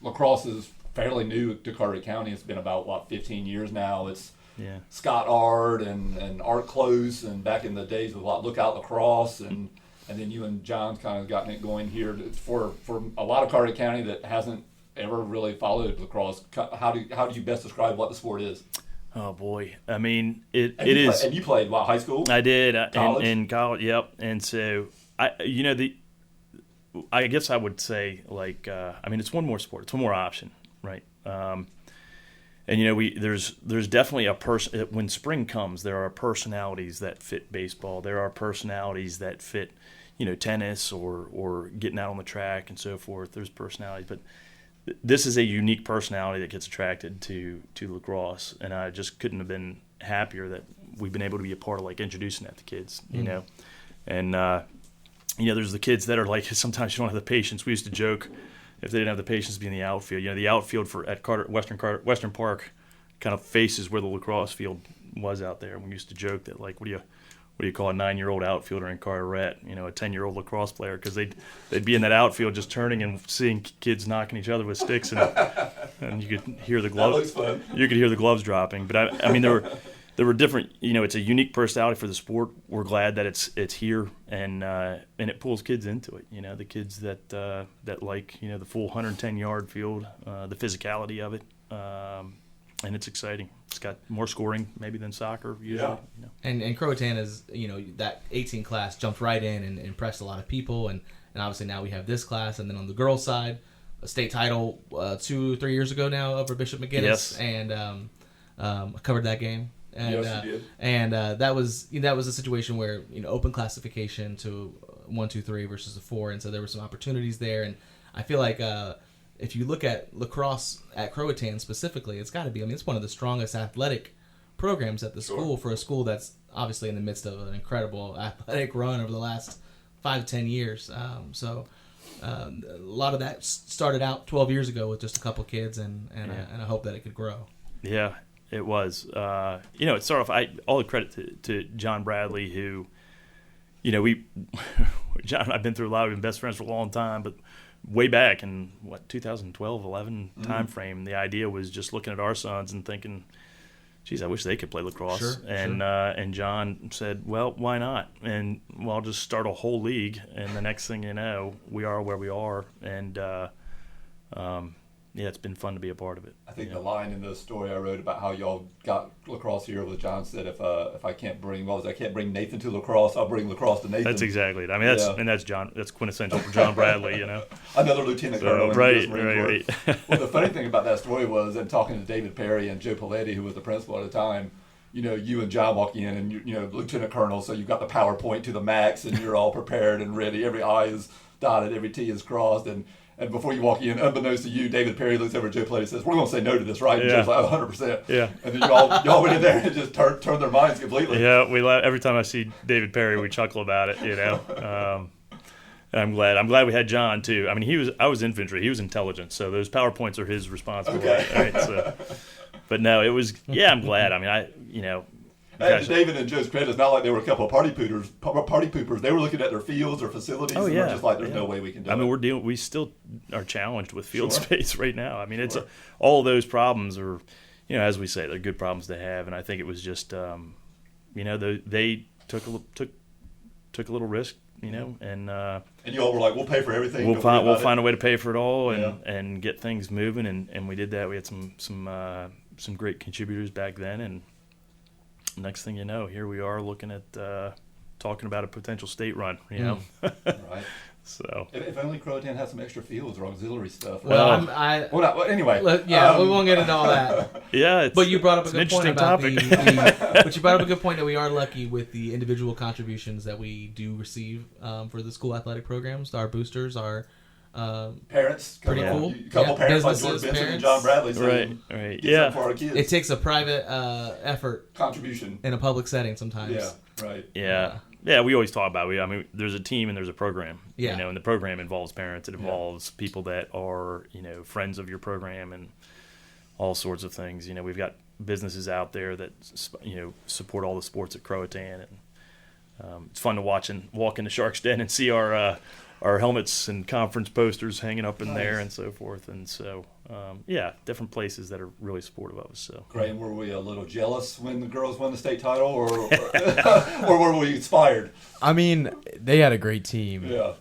Lacrosse is fairly new to Carteret County. It's been about 15 years now. It's
Yeah.
Scott Ard and Art Close, and back in the days with Lookout Lacrosse, and then you and John's kind of gotten it going here. For a lot of Carteret County that hasn't ever really followed lacrosse, how do you best describe what the sport is?
Oh boy, I mean it is.
And you played high school?
I did
College?
in college. Yep. And so I guess I would say I mean it's one more sport. It's one more option, right? And there's definitely a person. When spring comes, there are personalities that fit baseball. There are personalities that fit, tennis or getting out on the track and so forth. There's personalities, but this is a unique personality that gets attracted to lacrosse, and I just couldn't have been happier that we've been able to be a part of introducing that to kids. And there's the kids that are sometimes you don't have the patience. We used to joke, if they didn't have the patience to be in the outfield. The outfield at Western Park kind of faces where the lacrosse field was out there. And we used to joke that what do you call a 9-year-old outfielder in Carteret? A 10-year-old lacrosse player, because they'd be in that outfield just turning and seeing kids knocking each other with sticks, and you could hear the gloves.
That looks fun.
You could hear the gloves dropping. But I mean there were different. It's a unique personality for the sport. We're glad that it's here, and it pulls kids into it. The kids that the full 110-yard field, the physicality of it, and it's exciting. It's got more scoring maybe than soccer usually.
Yeah.
And Croatan is that 18 class jumped right in and impressed a lot of people, and obviously now we have this class, and then on the girls' side, a state title 2-3 years ago now over Bishop McGinnis,
yes.
And covered that game. And,
yes, you did.
And that was a situation where open classification to 1, 2, 3 versus a 4, and so there were some opportunities there. And I feel like if you look at lacrosse at Croatan specifically, it's got to be. I mean, it's one of the strongest athletic programs at the school for a school that's obviously in the midst of an incredible athletic run over the last 5 to 10 years. So a lot of that started out 12 years ago with just a couple kids, and I hope that it could grow.
Yeah. It was. It started off. All the credit to John Bradley, who, John and I've been through a lot. We've been best friends for a long time, but way back in 2012, 11 time frame, the idea was just looking at our sons and thinking, geez, I wish they could play lacrosse.
Sure,
and John said, well, why not? And I'll just start a whole league, and the next thing you know, we are where we are, and it's been fun to be a part of it.
I think the line in the story I wrote about how y'all got lacrosse here was John said, if I can't bring Nathan to lacrosse, I'll bring lacrosse to Nathan.
That's exactly it. I mean, that's John. That's quintessential for John Bradley.
Another lieutenant colonel.
Right.
Well, the funny thing about that story was, and talking to David Perry and Joe Paletti, who was the principal at the time, you and John walk in, and lieutenant colonel, so you've got the PowerPoint to the max, and you're all prepared and ready. Every I is dotted, every T is crossed, and before you walk in, unbeknownst to you, David Perry looks over at Joe Paletti and says, "We're going to say no to this, right?" And Joe's like, 100%.
Yeah.
And then y'all went in there and just turned their minds completely.
Yeah, we laugh. Every time I see David Perry, we chuckle about it, And I'm glad we had John, too. I mean, I was infantry. He was intelligence, so those PowerPoints are his responsibility.
Okay.
Right? So, but no, it was, I'm glad. I mean,
And to David and Joe's credit, it's not like they were a couple of party poopers. They were looking at their fields or facilities, and they're just like, there's no way we can do it.
I mean, we still are challenged with field space right now. I mean, it's all those problems are, as we say, they're good problems to have. And I think it was just, they took a little risk, and
you all were like, we'll pay for everything.
We'll find a way to pay for it all and get things moving, and we did that. We had some great contributors back then, and next thing you know, here we are looking at talking about a potential state run.
Right.
So
if only Croatan had some extra fields or auxiliary stuff.
Well,
anyway.
We won't get into all that.
Yeah,
but you brought up a good point about
topic.
but you brought up a good point that we are lucky with the individual contributions that we do receive for the school athletic programs. Our boosters, our
parents,
pretty cool.
A couple parents like George Benson and John Bradley.
Right.
Yeah. For our kids.
It takes a private effort,
contribution
in a public setting sometimes.
Yeah. Right.
Yeah, we always talk about it. I mean, there's a team and there's a program.
Yeah.
And the program involves parents. It involves people that are, friends of your program and all sorts of things. We've got businesses out there that, support all the sports at Croatan. it's fun to walk in the Sharks Den and see our helmets and conference posters hanging up in there and so forth. And so, different places that are really supportive of us. So
great. And were we a little jealous when the girls won the state title, or or were we inspired?
I mean, they had a great team.
Yeah.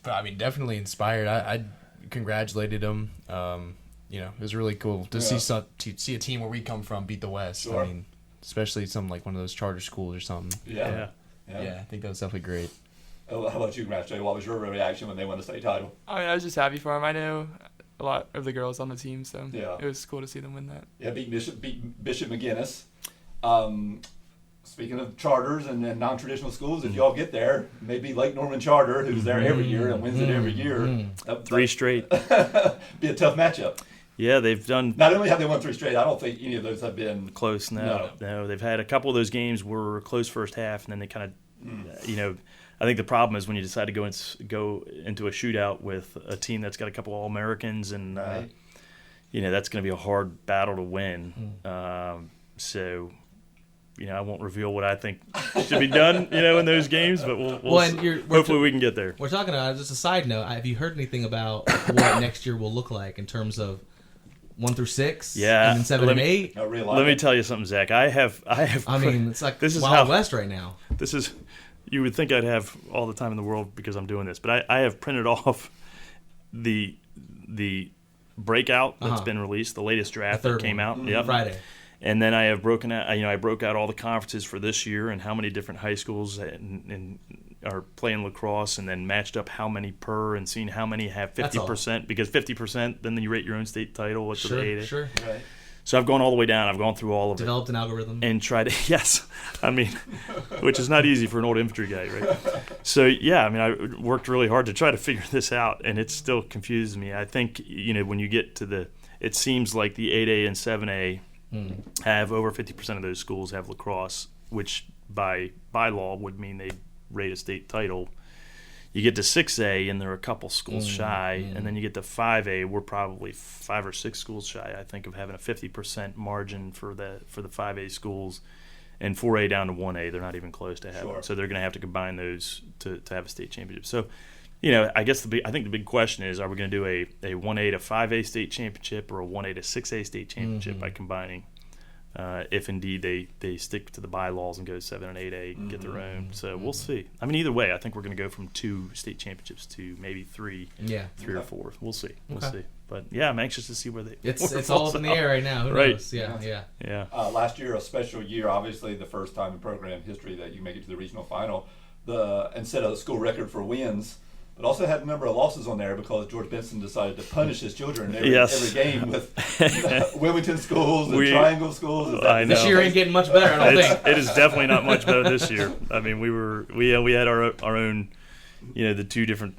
But I mean, definitely inspired. I congratulated them. It was really cool to see a team where we come from beat the West.
Sure.
I mean, especially something like one of those charter schools or something.
Yeah.
Yeah, I think that was definitely great.
How about you, Match Jay? What was your reaction when they won the state title?
I mean, I was just happy for them. I knew a lot of the girls on the team, so
Yeah.
it was cool to see them win that.
Yeah, beat Bishop McGuinness. Speaking of charters and non-traditional schools, if y'all get there, maybe Lake Norman Charter, who's there every year and wins it every year.
3 straight.
Be a tough matchup.
Yeah, they've done
Not only have they won 3 straight, I don't think any of those have been
close. No, they've had a couple of those games were close first half, and then they kind of, I think the problem is when you decide to go into a shootout with a team that's got a couple All-Americans, and that's going to be a hard battle to win. So. I won't reveal what I think should be done, in those games, but hopefully we can get there.
We're talking about, just a side note, have you heard anything about what next year will look like in terms of 1 through 6?
Yeah.
And then 7 and 8?
Let me tell you something, Zach. I have.
I mean, it's like
this is
Wild West right now.
This is, you would think I'd have all the time in the world because I'm doing this, but I have printed off the breakout that's been released, the latest draft that came out. Yep.
Friday.
And then I have broken out. I broke out all the conferences for this year and how many different high schools are playing lacrosse, and then matched up how many per, and seeing how many have 50%. Because 50%, then you rate your own state title. What's the 8?
Sure.
Right.
So I've gone all the way down. I've gone through all of it.
Developed an algorithm.
And tried to, yes. I mean, which is not easy for an old infantry guy, right? So, I worked really hard to try to figure this out, and it still confuses me. I think, when you get to it seems like the 8A and 7A have over 50% of those schools have lacrosse, which by law would mean they rate a state title. You get to 6A, and there are a couple schools shy, and then you get to 5A. We're probably 5 or 6 schools shy, I think, of having a 50% margin for the 5A schools, and 4A down to 1A. They're not even close to having.
Sure.
So they're going to have to combine those to have a state championship. So, I guess I think the big question is: are we going to do a 1A to 5A state championship, or a 1A to 6A state championship by combining? If indeed they stick to the bylaws and go 7 and 8A and get their own. So we'll see. I mean, either way, I think we're going to go from 2 state championships to maybe 3 or 4. We'll see. We'll see. But I'm anxious to see where they.
It's all up in the air right now. Who knows? Yeah.
Last year, a special year. Obviously, the first time in program history that you make it to the regional final. Instead of the school record for wins. But also had a number of losses on there because George Benson decided to punish his children every game with Wilmington schools and Triangle schools.
I know.
This year ain't getting much better, I don't think.
It is definitely not much better this year. I mean, we had our own, the 2 different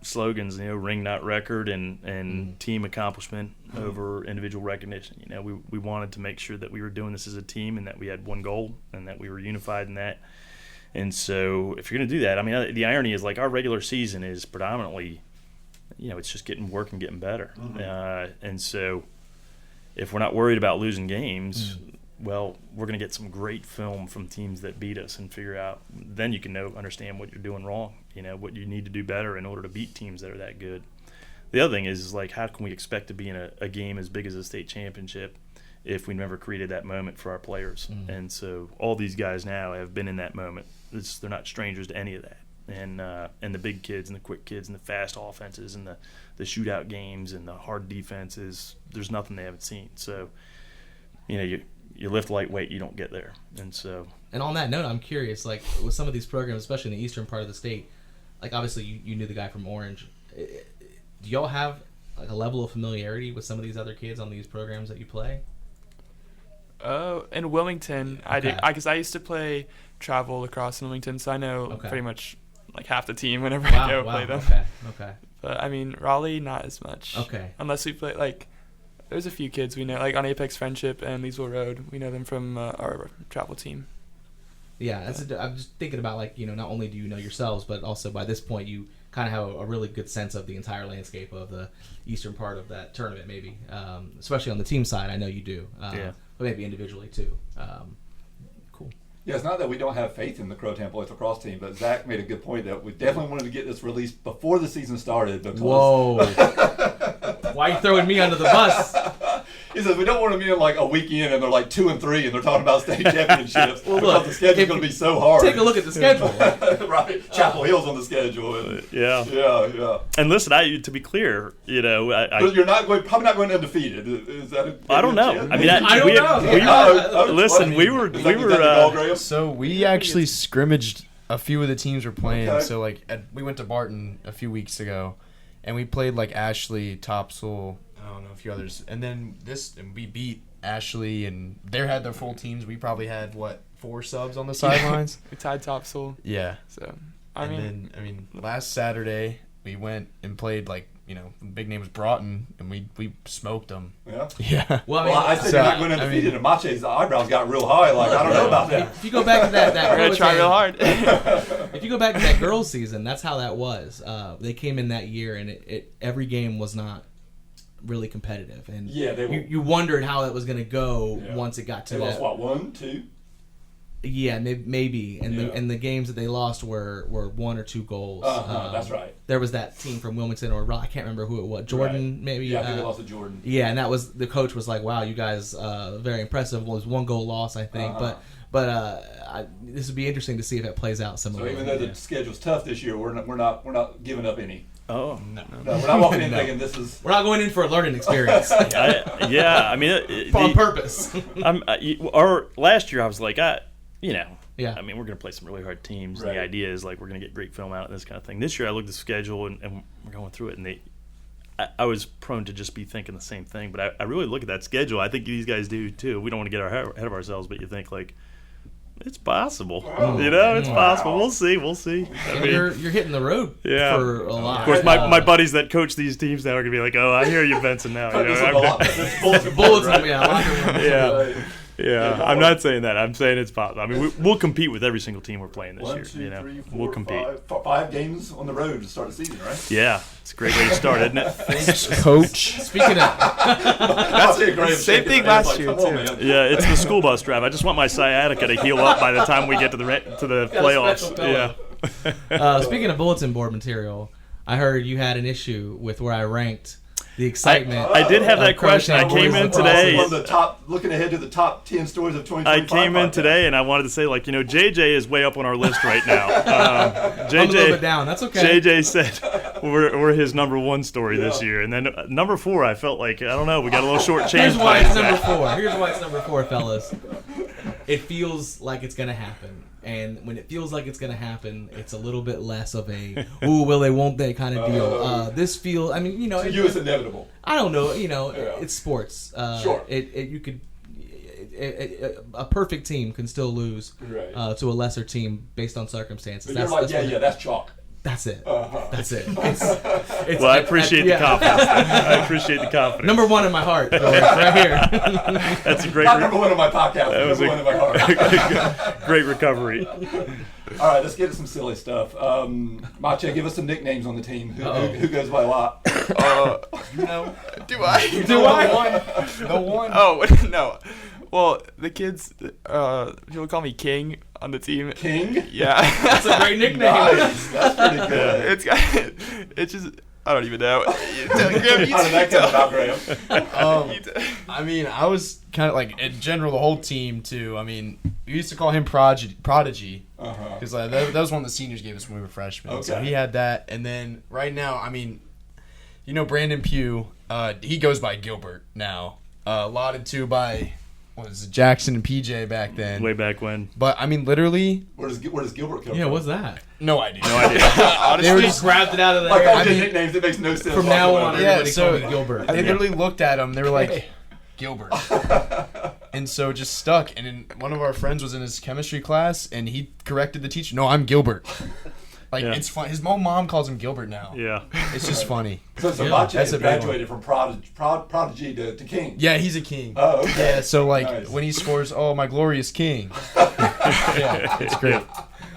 slogans, ring not record and team accomplishment over individual recognition. We wanted to make sure that we were doing this as a team and that we had one goal and that we were unified in that. And so if you're going to do that, I mean, the irony is like our regular season is predominantly, it's just getting work and getting better. And so if we're not worried about losing games, well, we're going to get some great film from teams that beat us and figure out, then you can understand what you're doing wrong, what you need to do better in order to beat teams that are that good. The other thing is like, how can we expect to be in a game as big as a state championship if we never created that moment for our players? And so all these guys now have been in that moment. They're not strangers to any of that. And the big kids and the quick kids and the fast offenses and the shootout games and the hard defenses, there's nothing they haven't seen. So, you lift lightweight, you don't get there. And
on that note, I'm curious, like with some of these programs, especially in the eastern part of the state, like obviously you knew the guy from Orange. Do y'all have like a level of familiarity with some of these other kids on these programs that you play?
In Wilmington, I do, because I used to play travel lacrosse in Wilmington, so I know pretty much like half the team whenever I go play them.
Okay.
But I mean, Raleigh, not as much.
Okay.
Unless we play like, there's a few kids we know, like on Apex Friendship and Leesville Road. We know them from our travel team.
Yeah, I'm just thinking about like not only do you know yourselves, but also by this point you kind of have a really good sense of the entire landscape of the eastern part of that tournament, maybe, especially on the team side. I know you do. But maybe individually too. Cool.
Yeah, it's not that we don't have faith in the Croatan boys lacrosse team, but Zach made a good point that we definitely wanted to get this released before the season started. Because
Whoa. Why are you throwing me under the bus?
He says we don't want to be in like a weekend and they're like 2-3 and they're talking about state championships
Well,
because
look,
the schedule's going to be so hard.
Take a look at the schedule.
Right, Chapel Hill's on the schedule. And, yeah.
And listen, to be clear,
But you're probably not going undefeated. Is that?
I don't know.
Chance?
I mean,
I don't know.
Listen, we were.
So we actually scrimmaged a few of the teams we're playing.
Okay.
So like we went to Barton a few weeks ago, and we played like Ashley, Topsail, I don't know, a few others, and then we beat Ashley, and they had their full teams. We probably had 4 subs on the sidelines.
We tied Topsail.
Yeah.
So
Then last Saturday we went and played the big name was Broughton, and we smoked them.
Yeah.
Yeah.
Well, I said you're not going undefeated, and Mache's eyebrows got real high. Like I don't know about that.
If you go back to that
we're gonna try real hard.
If you go back to that girls' season, that's how that was. They came in that year, and every game was not really competitive, and you wondered how it was going to go once it got to
They
that.
lost 1, 2.
Yeah, maybe, and the games that they lost were 1 or 2 goals.
That's right.
There was that team from Wilmington, or I can't remember who it was. Jordan, maybe.
Yeah, I think they lost to Jordan.
Yeah, and that was the coach was like, "Wow, you guys, very impressive." It was 1 goal loss, I think, but this would be interesting to see if it plays out
So
similarly.
even though the schedule's tough this year, we're not giving up any.
Oh
No, we're not walking in thinking this is.
We're not going in for a learning experience
on
purpose.
Or last year I was like, I mean,
Yeah.
we're going to play some really hard teams.
Right.
And the idea is like we're going to get great film out and this kind of thing. This year I looked at the schedule and we're going through it, and I was prone to just be thinking the same thing. But I really look at that schedule. I think these guys do too. We don't want to get ahead of ourselves, but you think like it's possible.
Wow.
It's possible. We'll see. I mean,
You're hitting the road for a lot.
Of course, my buddies that coach these teams now are going to be like, "Oh, I hear you, Benson." Now,
Bullets,
Yeah, I'm not saying that. I'm saying it's possible. I mean, we'll compete with every single team we're playing this
1,
year.
2, 3, 4,
we'll compete.
5 games on the road to start the season, right?
Yeah, it's a great way to start, isn't it?
Thanks, Coach.
Speaking of,
That's
same thing last year, too.
Yeah, it's the school bus drive. I just want my sciatica to heal up by the time we get to the playoffs.
Yeah. Speaking of bulletin board material, I heard you had an issue with where I ranked the excitement.
I did have that question. I came in today.
Looking ahead to the top 10 stories of 2025.
I came in today and I wanted to say, JJ is way up on our list right now.
JJ, I'm a little bit down. That's okay.
JJ said we're his number 1 story this year, and then number 4. I felt like I don't know. We got a little short change.
Here's why it's number 4, fellas. It feels like it's gonna happen. And when it feels like it's going to happen, it's a little bit less of a, ooh, will they, won't they kind of deal. This feels, I mean,
To you, it's inevitable.
I don't know, it's sports.
Sure.
You could, a perfect team can still lose to a lesser team based on circumstances.
But you're that's chalk.
That's it. That's it.
Well, I appreciate the confidence. I appreciate the confidence.
Number 1 in my heart, right here.
That's a great.
Not number 1 in my podcast. That was number 1 in my heart.
Great recovery.
All right, let's get to some silly stuff. Mache, give us some nicknames on the team. Who goes by what?
Do I?
The one.
Oh no. Well, the kids, people call me King on the team.
King?
Yeah.
That's a great nickname.
Nice. That's pretty good.
It's just, I don't even know.
How did that come about, Graham?
I mean, I was kind of like, in general, the whole team, too. I mean, we used to call him Prodigy. Because that was one the seniors gave us when we were freshmen.
Okay.
So he had that. And then right now, I mean, Brandon Pugh, he goes by Gilbert now. Lauded to by... What was it, Jackson and PJ back then?
Way back when.
But I mean, literally.
Where does Gilbert come from?
Yeah, what's that?
No idea.
Honestly,
They were just grabbed it out of there.
Like nicknames that makes no sense.
From now on, everybody
so
call me Gilbert.
They literally looked at him. They were like, Gilbert. And so it just stuck. And then one of our friends was in his chemistry class, and he corrected the teacher. No, I'm Gilbert. It's fun. His mom calls him Gilbert now.
Yeah.
It's just funny.
So Mache has graduated from Prodigy to King.
Yeah, he's a king.
Oh, okay.
Yeah, so
Nice.
when he scores, oh, my glorious king. Yeah, it's great.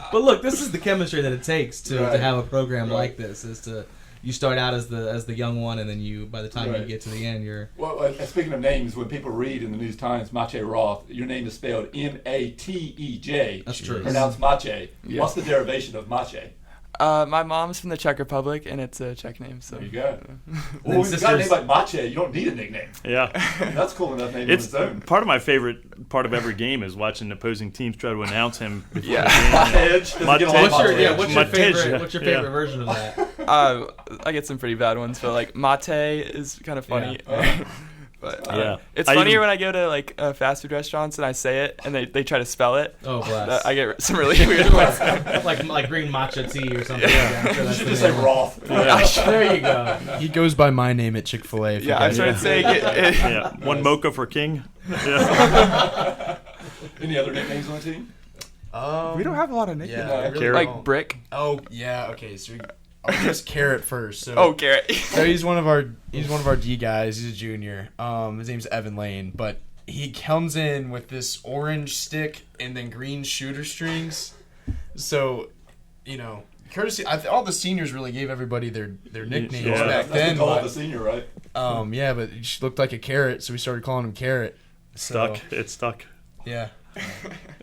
But look, this is the chemistry that it takes to have a program like this, is to you start out as the young one, and then by the time you
Right.
get to the end, you're.
Well, speaking of names, when people read in the News Times Mache Roth, your name is spelled Matej.
That's true.
Pronounced Mache.
Yeah.
What's the derivation of Mache?
My mom's from the Czech Republic, and it's a Czech name. So
There you go.
Then
Well, when you've got a name
sisters-
like Mache, you don't need a nickname.
Yeah.
That's cool enough name
It's
on its own.
part of my favorite part of every game is watching opposing teams try to announce him before
Yeah.
the game.
Edge. Doesn't
Matej.
get a lot of
What's your
Matej.
Matej.
What's your favorite
Yeah.
version of that?
I get some pretty bad ones, but like mate is kind of funny. But
Yeah.
it's
I
funnier
even-
when I go to like fast food restaurants and I say it and they try to spell it.
Oh, bless.
I get some really weird ones.
like green matcha tea or something. Yeah. I'm sure
You
that's
should
the
just say
name.
Roth.
There you go.
He goes by my name at Chick-fil-A. if you
Yeah, I
guys-
started saying it.
Yeah. One mocha for King. Yeah.
Any other nicknames on the team?
We don't have a lot of nicknames.
Yeah, I really
Carrot.
Like
don't.
Brick.
Oh yeah, okay. So I'll just Carrot first. So
Oh, Garrett.
So he's one of our D guys. He's a junior. His name's Evan Lane, but he comes in with this orange stick and then green shooter strings. So, courtesy. All the seniors really gave everybody their nicknames
Yeah.
back
That's
then.
the call of the
But,
senior, right?
yeah, but he just looked like a carrot, so we started calling him Carrot. So,
Stuck. It's stuck.
Yeah.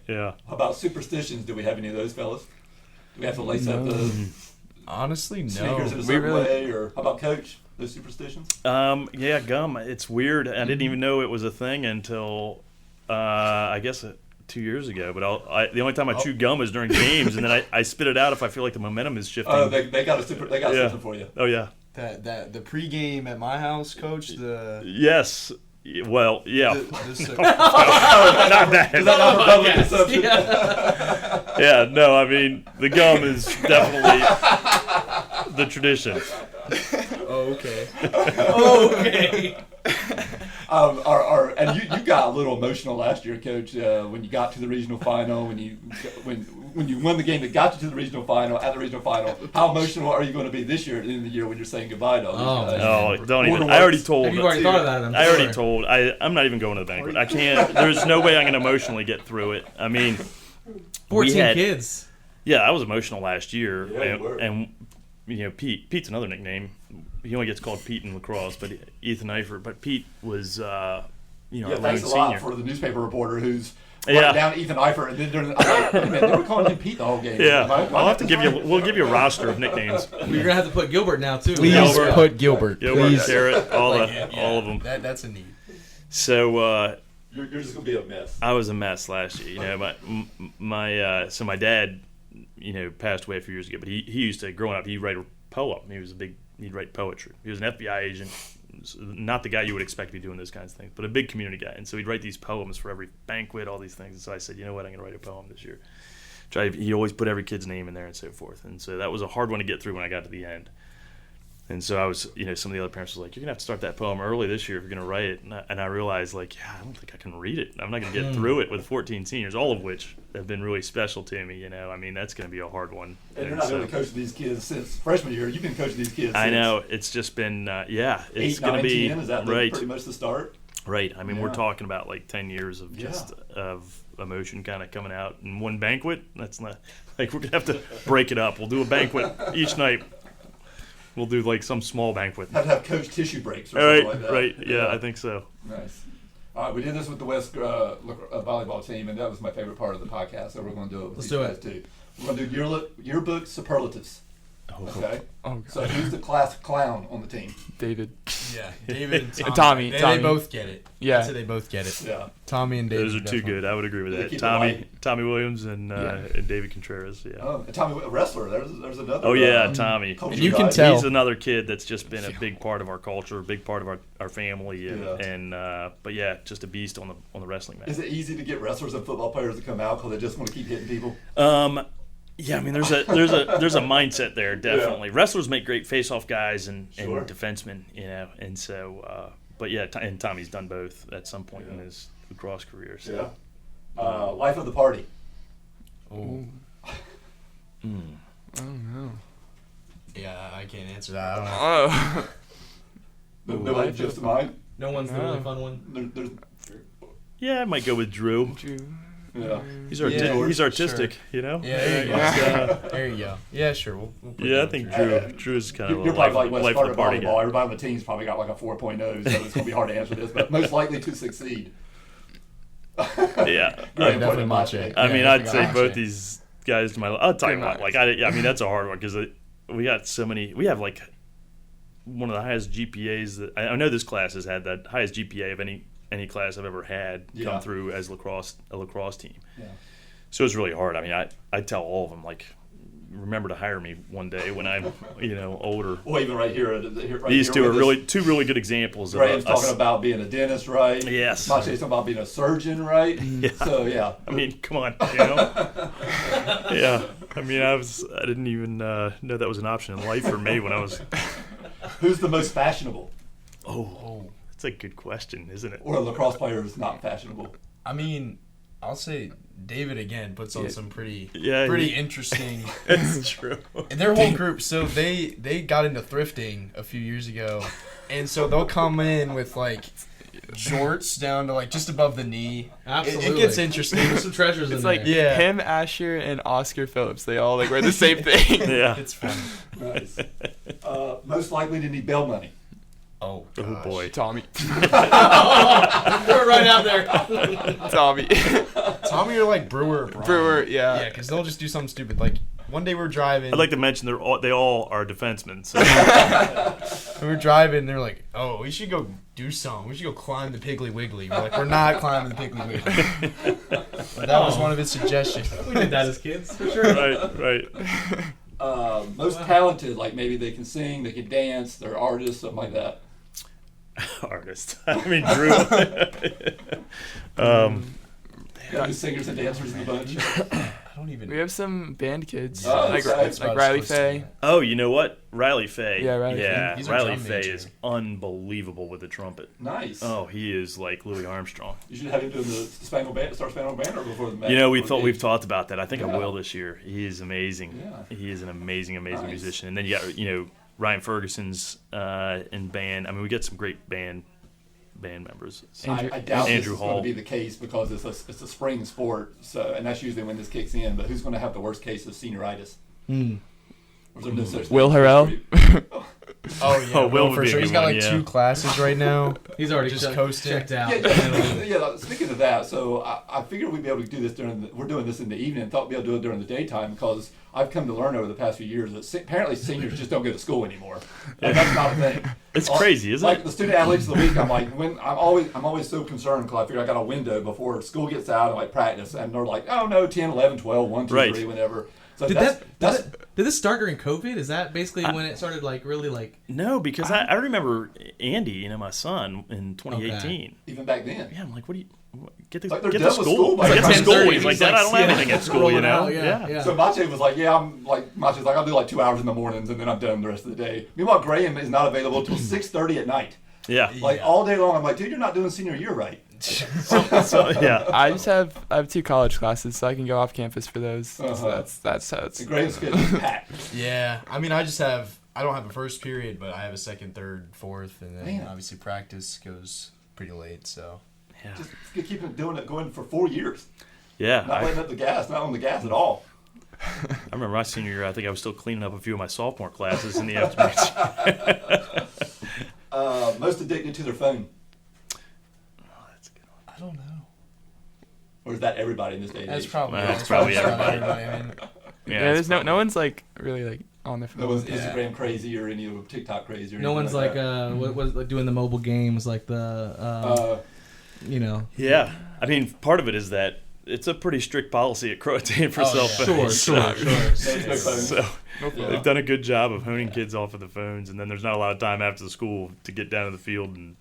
Yeah.
How about superstitions? Do we have any of those, fellas? Do we have to lace up the
Honestly,
sneakers in a
no.
certain
really-
way? Or how about Coach? Those superstitions?
Yeah, gum. It's weird. I didn't even know it was a thing until I guess 2 years ago. But the only time I chew gum is during games, and then I spit it out if I feel like the momentum is shifting.
Oh, they got
Yeah.
something for you.
Oh yeah.
The pregame at my house, Coach.
Yes. Well, yeah.
the
Not that.
Is that not for public consumption?
Yeah. No. I mean, the gum is definitely the tradition.
Oh, okay.
Okay.
And you got a little emotional last year, Coach, when you got to the regional final, when you won the game that got you to the regional final. At the regional final, how emotional are you going to be this year at the end of the year when you're saying goodbye to all these guys?
Oh, don't even.
Borderlands.
I already told.
Have you already thought of that?
I already told. I'm not even going to the banquet. I can't. There's no way I'm going to emotionally get through it. I mean,
14
we had-
kids.
Yeah, I was emotional last year,
Yeah, you were.
and Pete's another nickname. He only gets called Pete in lacrosse, but Ethan Eifert. But Pete was, a
Yeah,
lone
thanks a lot
senior.
for the newspaper reporter who's
Yeah.
writing down Ethan Eifert, and then I'm like, wait a minute, they were calling him Pete the whole game.
Yeah,
Am I
I'll have to give you.
right?
We'll give you a roster of nicknames.
You're gonna have to put Gilbert now too.
Please
Gilbert.
put Gilbert.
Gilbert,
Please.
Carrot, all of them.
That's a need.
So
You're just gonna be a mess.
I was a mess last year. So my dad, passed away a few years ago. But he used to, growing up, he'd write a poem. He'd write poetry. He was an FBI agent, not the guy you would expect to be doing those kinds of things, but a big community guy. And so he'd write these poems for every banquet, all these things. And so I said, you know what, I'm going to write a poem this year. He always put every kid's name in there and so forth. And so that was a hard one to get through when I got to the end. And so I was, some of the other parents were like, you're going to have to start that poem early this year if you're going to write it. And I realized, I don't think I can read it. I'm not going to get through it with 14 seniors, all of which have been really special to me. I mean, that's going to be a hard one.
And you're not only coaching these kids since freshman year. You've been coaching these kids.
I
since
know. It's just been, it's
8,
going
9,
to be
10. Is that
right.
pretty much the start?
Right. I mean, we're
Yeah.
talking about like 10 years of just of emotion kind of coming out in one banquet. That's not we're going to have to break it up. We'll do a banquet each night. We'll do like some small banquet.
Have to have coach tissue breaks or
Right,
something like that.
right. Yeah, I think so.
Nice. All right, we did this with the West volleyball team, and that was my favorite part of the podcast. So we're going to do it with
Let's
these
do
guys too. We're going to do yearbook superlatives. Okay.
Oh, God.
So who's the class clown on the team?
David.
Yeah, David and
Tommy.
They
Tommy.
both get it.
Yeah.
I'd say they both get it.
Yeah.
Tommy and David.
Those are too
definitely.
good. I would agree with
They
that.
keep it light.
Tommy Williams and
Yeah.
and David Contreras. Yeah.
Oh, and Tommy, a wrestler. There's another.
Oh yeah, Tommy.
culture
And you can
guy.
tell.
He's another kid that's just been a big part of our culture, a big part of our family, and but yeah, just a beast on the wrestling mat.
Is it easy to get wrestlers and football players to come out because they just want to keep hitting people?
Yeah, I mean, there's a mindset there definitely. Wrestlers make great face-off guys and
Sure.
defensemen, and so. But yeah, and Tommy's done both at some point in his lacrosse career. So.
Yeah. Life of the party.
Oh.
I don't know.
Yeah, I can't answer that. I don't know.
Oh.
Nobody just to mind.
No one's the really fun one.
There's
Yeah, I might go with Drew.
Drew.
Yeah.
He's
Yeah,
he's artistic,
sure.
you know.
Yeah, there you go.
He's,
There you go. Yeah, sure. We'll put
yeah, I
that
think
through.
Drew's kind of
You're
a
probably like West
life
Carter
of the party
volleyball.
guy.
Everybody on the team's probably got like a 4.0, so it's going to be hard to answer this, but most likely to succeed.
Yeah,
Definitely Mache.
I mean,
Yeah,
I'd say
Mache.
both these guys to my. I'll tell you
Good
what,
match.
like I mean, that's a hard one because we got so many. We have like one of the highest GPAs that I know. This class has had the highest GPA of any class I've ever had come through as a lacrosse team.
Yeah.
So it's really hard. I mean, I tell all of them like, remember to hire me one day when I'm older.
Well, even right here,
These two are two really good examples of
Graham's talking about being a didentist, right?
Yes.
Mache's talking about being a surgeon, right?
Yeah.
So yeah.
I mean, come on, Yeah. I mean, I didn't even know that was an option in life for me when I was.
Who's the most fashionable?
Oh, that's a good question, isn't it?
Or a lacrosse player is not fashionable?
I mean, I'll say David again puts on some pretty interesting.
It's true.
Their whole group, so they got into thrifting a few years ago, and so they'll come in with like shorts down to like just above the knee.
Absolutely.
It gets interesting.
There's some treasures in
It's
there.
like
Yeah.
him, Asher, and Oscar Phillips. They all like wear the same thing.
Yeah.
It's fun.
Nice. Most likely to need bail money.
Oh,
Oh
gosh.
boy.
Tommy.
Throw it right out there.
Tommy.
Tommy or like Brewer or Brian.
Brewer, yeah.
Yeah, because they'll just do something stupid. Like one day we're driving.
I'd like to mention they all are defensemen. So
we were driving, they're like, "Oh, we should go do something. We should go climb the Piggly Wiggly." We're like, "We're not climbing the Piggly Wiggly." But that was one of his suggestions.
We did that as kids, for sure.
right.
Most talented, like maybe they can sing, they can dance, they're artists, something like that.
Artist. I mean, Drew.
Got singers and dancers in the bunch.
I don't even.
We have some band kids.
Oh,
like
that's
what I was
Riley
supposed to
Faye.
say.
Oh, you know what? Riley Faye.
Yeah, Riley
Yeah,
Faye. He's a
Riley
drum
Faye
major.
is unbelievable with the trumpet.
Nice.
Oh, he is like Louis Armstrong.
You should have him doing the Spangled Banner, Star Spangled Banner before the match.
We've talked about that. I think I
Yeah.
will this year. He is amazing.
Yeah.
He is an amazing
Nice.
musician. And then you got Ryan Ferguson's in band. I mean, we get some great band members.
I doubt
Andrew
this is
Hall.
going to be the case because it's a spring sport, so and that's usually when this kicks in. But who's going to have the worst case of senioritis? Or is there no such
Will
thing?
Harrell.
Oh yeah,
Oh, Will
Will
would
for
be a
sure. He's
good
got
one,
like
yeah.
2 classes right now.
He's already
Just coasting.
checked out.
Yeah. Speaking of that, so I figured we'd be able to do this we're doing this in the evening. Thought we'd be able to do it during the daytime because I've come to learn over the past few years that apparently seniors just don't go to school anymore. And that's not a thing.
It's crazy, isn't
like
it?
the student athletes of the week, I'm like, I'm always so concerned because I figure I got a window before school gets out and like practice, and they're like, oh no, 10, 11, 12, 1, 2,
Right.
3, whenever. So
Did
that's
did this start during COVID? Is that basically when it started like really like?
No, because I remember Andy, my son, in 2018.
even back then.
Yeah, I'm like, what do you get to
Like, they're
get to
done with school
school?
by
Get to
like
school.
10:30.
He's like,
He's
Dad,
like,
I don't have
yeah,
anything at school,
rolling out,
Yeah.
yeah.
So Mache was like, Mache's like, I'll do like 2 hours in the mornings and then I'm done the rest of the day. Meanwhile, Graham is not available until 6:30 at night.
Yeah.
Like all day long. I'm like, dude, you're not doing senior year right.
So, yeah.
I have 2 college classes, so I can go off campus for those. So
Uh-huh.
that's how it's.
And Graham's schedule is packed.
Yeah, I mean, I don't have a first period, but I have a second, third, fourth, and then
Man.
obviously practice goes pretty late. So
Yeah.
Just keep doing it, going for 4 years.
Yeah.
Not letting up the gas, not on the gas at all.
I remember my senior year, I think I was still cleaning up a few of my sophomore classes in the afternoons.
Most addicted to their phone.
That's a good one.
I don't know.
Or is that everybody in this day and
That's
age?
probably
Well, that's probably
everybody.
everybody.
I mean,
Yeah, there's no one's like really like on their phone.
No one's
Yeah.
Instagram crazy or any of TikTok crazy or
No
anything
one's like
that.
what was like doing the mobile games like the
Yeah. I mean, part of it is that it's a pretty strict policy at Croatan for
Oh,
cell
yeah.
phones.
sure.
no phones.
So
Yeah.
they've done a good job of honing kids off of the phones, and then there's not a lot of time after the school to get down to the field and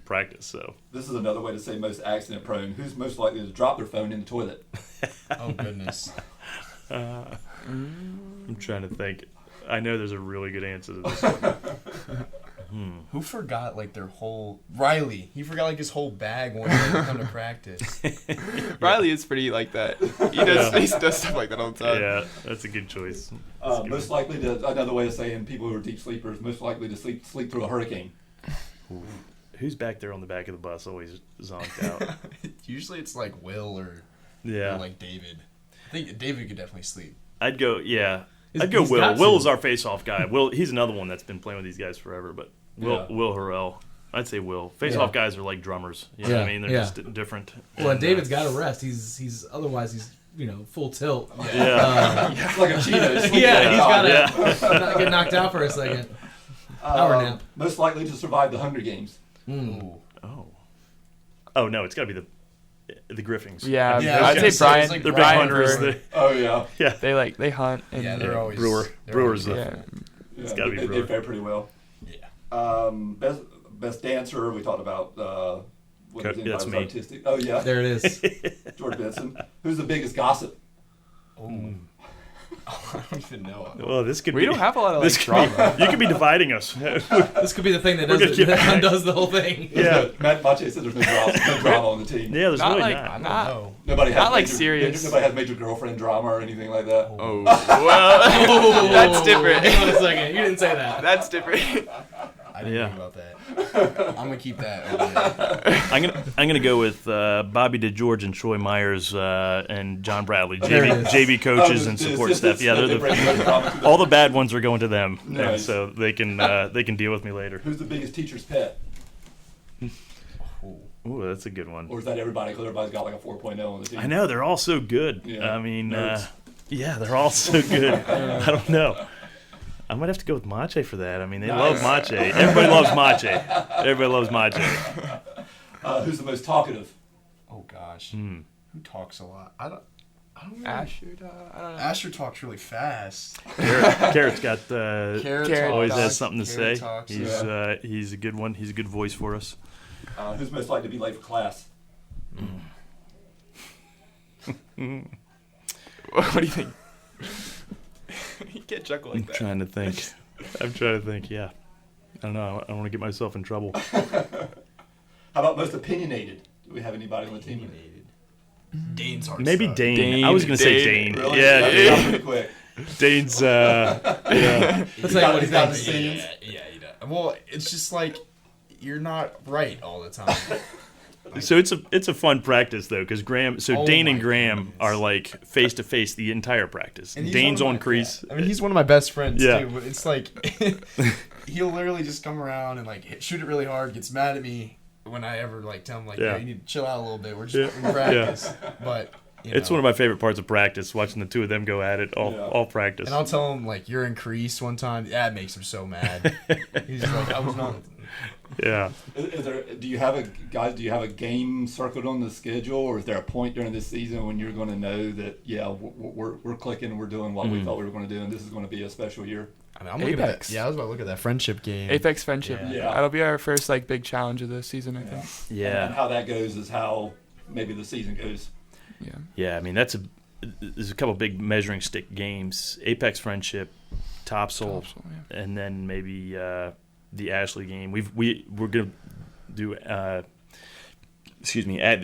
practice. So
This is another way to say most accident prone. Who's most likely to drop their phone in the toilet?
oh goodness.
I'm trying to think. I know there's a really good answer to this.
Who forgot like their whole Riley? He forgot like his whole bag one day to come to practice.
Riley is pretty like that. He does stuff like that all the time.
Yeah, that's a good choice.
Most likely to, another way of saying people who are deep sleepers, most likely to sleep through a hurricane.
Who's back there on the back of the bus always zonked out?
Usually it's like Will or
Yeah.
Or like David. I think David could definitely sleep.
I'd go. Yeah.
He's-
I'd go
he's
Will.
got
Will
to.
is our face-off guy. Will. He's another one that's been playing with these guys forever. But Will Harrell. I'd say Will. Face-off guys are like drummers. You know what I mean? They're just different.
Well, and David's got to rest. He's otherwise he's full tilt.
Yeah.
It's like a cheetah. It's
Yeah, he's got
Yeah.
to get knocked out for a second. Power nap.
Most likely to survive the Hunger Games.
Ooh.
Oh no, it's got to be the Griffings.
Yeah,
Yeah, I was
I'd
gonna
say
say,
Brian.
it's like
They're big
Brian
hunters.
Brewer.
Oh yeah.
They hunt. And
Yeah, they're always
Brewer.
they're
Brewers.
always-
yeah.
It's gotta be
they
Brewer.
fare pretty well.
Yeah.
Best dancer. We talked about. What
Okay,
his
that's
was
me.
artistic. Oh yeah,
There it is.
George Benson. Who's the biggest gossip?
Ooh. I don't even know.
Well, this could
We
be.
don't have a lot of
This
like
could
drama.
be, you could be dividing us.
This could be the thing that
We're gonna get-
undoes the whole thing.
Yeah.
Matt Mache said there's no drama on the team.
Yeah, there's
Not
really
like-
I
not.
don't
Not-
know.
Nobody has
Not like
major,
serious.
Nobody has major girlfriend drama or anything like that.
Oh, well, that's different.
Hang on a second. You didn't say that.
That's different.
I didn't
Yeah.
think about that. I'm gonna keep that over there.
I'm gonna go with Bobby DeGeorge and Troy Myers and John Bradley,
There it is.
JV coaches and support staff. Yeah, they're all the bad ones are going to them, and
Nice.
so they can deal with me later.
Who's the biggest teacher's pet?
Ooh, that's a good one.
Or is that everybody? Because everybody's got like a 4.0 on the team.
I know they're all so good.
Yeah,
I mean,
nerds.
yeah, they're all so good. I don't know. I might have to go with Mache for that. I mean, they love Mache. Everybody loves Mache. Everybody loves Mache.
Who's the most talkative?
Oh gosh.
Hmm.
Who talks a lot? I don't know.
Asher, I don't know.
Asher talks really fast.
Carrot's got
Carrot
always
talks.
has something to
Carrot
say.
talks,
He's a good one. He's a good voice for us.
Who's most likely to be late for class?
What do you think? You can't chuckle like
I'm
that.
trying to think. Yeah, I don't know. I don't want to get myself in trouble.
How about most opinionated? Do we have anybody on the team?
Dane's hard.
Maybe
stuff.
Dane. I was gonna say Dane.
Really?
Yeah,
That's
Dane.
pretty quick.
Dane's. Yeah.
Let's say what he
He's got the
thinks.
scenes.
Yeah, he does. Well, it's just like you're not right all the time.
So it's a fun practice though, because Graham. So
Oh
Dane and
my
Graham
goodness.
are like face to face the entire practice.
And he's
Dane's
one
on
of my-
crease.
I mean, he's one of my best friends
Yeah.
too. But it's like he'll literally just come around and like shoot it really hard. Gets mad at me when I ever like tell him like,
Yeah.
"Yo, you need to chill out a little bit. We're just
Yeah.
in practice." But
It's one of my favorite parts of practice, watching the two of them go at it all practice.
And I'll tell him like, "You're in crease." One time, that makes him so mad. He's just like, "I was not."
Yeah.
Do you have a game circled on the schedule, or is there a point during this season when you're going to know that we're clicking and we're doing what we thought we were going to do, and this is going to be a special year?
I mean, I'm looking at
Apex.
that. Yeah, I was about to look at that friendship game.
Apex Friendship.
Yeah.
That'll be our first like big challenge of the season, I think.
And
Yeah.
how that goes is how maybe the season goes.
Yeah.
Yeah. I mean, there's a couple big measuring stick games: Apex Friendship, Topsail,
Yeah.
and then maybe the Ashley game. We're gonna do add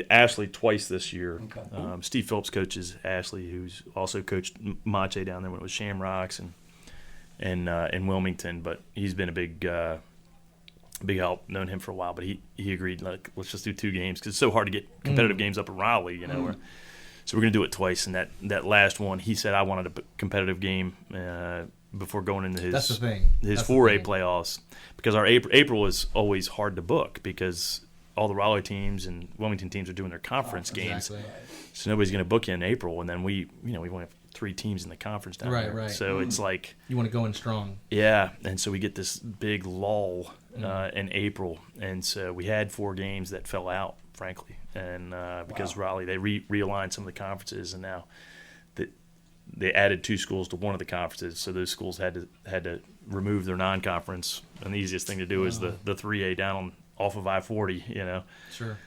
Ashley twice this year.
Okay.
Steve Phillips coaches Ashley, who's also coached Mache down there when it was Shamrocks and in Wilmington. But he's been a big help. Known him for a while, but he agreed, like, let's just do 2 games because it's so hard to get competitive games up in Raleigh, you know. So we're gonna do it twice, and that last one, he said I wanted a competitive game before going into his
That's the thing.
his
That's the
4A
thing.
playoffs, because our April is always hard to book because all the Raleigh teams and Wilmington teams are doing their conference games,
Exactly.
so nobody's going to book you in April, and then we only have 3 teams in the conference down
Right,
there,
right.
so it's like,
You want to go in strong.
yeah, and so we get this big lull in April, and so we had 4 games that fell out, frankly, and because Raleigh, they realigned some of the conferences, and now they added 2 schools to one of the conferences, so those schools had to remove their non-conference, and the easiest thing to do is the 3A down off of I-40, you know.
Sure.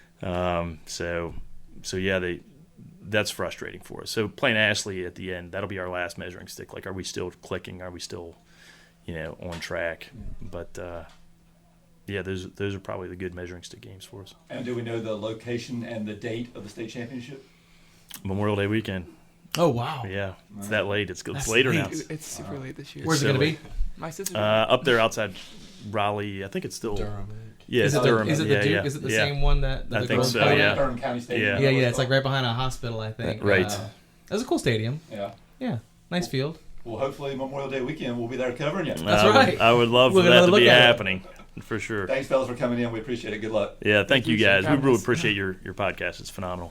So yeah, that's frustrating for us. So playing Ashley at the end, that'll be our last measuring stick. Like, are we still clicking? Are we still, on track? But yeah, those are probably the good measuring stick games for us.
And do we know the location and the date of the state championship?
Memorial Day weekend.
Oh, wow.
Yeah, it's that late. It's
That's
later now.
late.
It's super late this year.
Where's it going to be?
My sister.
Up there outside Raleigh. I think it's still.
Durham.
Yeah,
Is it
Durham.
the
Yeah,
Duke?
yeah.
Is it the
Yeah.
same one that
I
the
think
girls
so,
play?
yeah.
Durham County Stadium.
Yeah.
Yeah. It's like right behind a hospital, I think.
Right.
It was a cool stadium.
Yeah.
Yeah. Nice field.
Well, hopefully Memorial Day weekend we'll be there covering you.
That's right.
I would love
We're
for
gonna
that to
look
be
at it.
happening, for sure.
Thanks, fellas, for coming in. We appreciate it. Good luck.
Yeah, thank you
Appreciate
guys. We
having
really
us.
appreciate your podcast. It's phenomenal.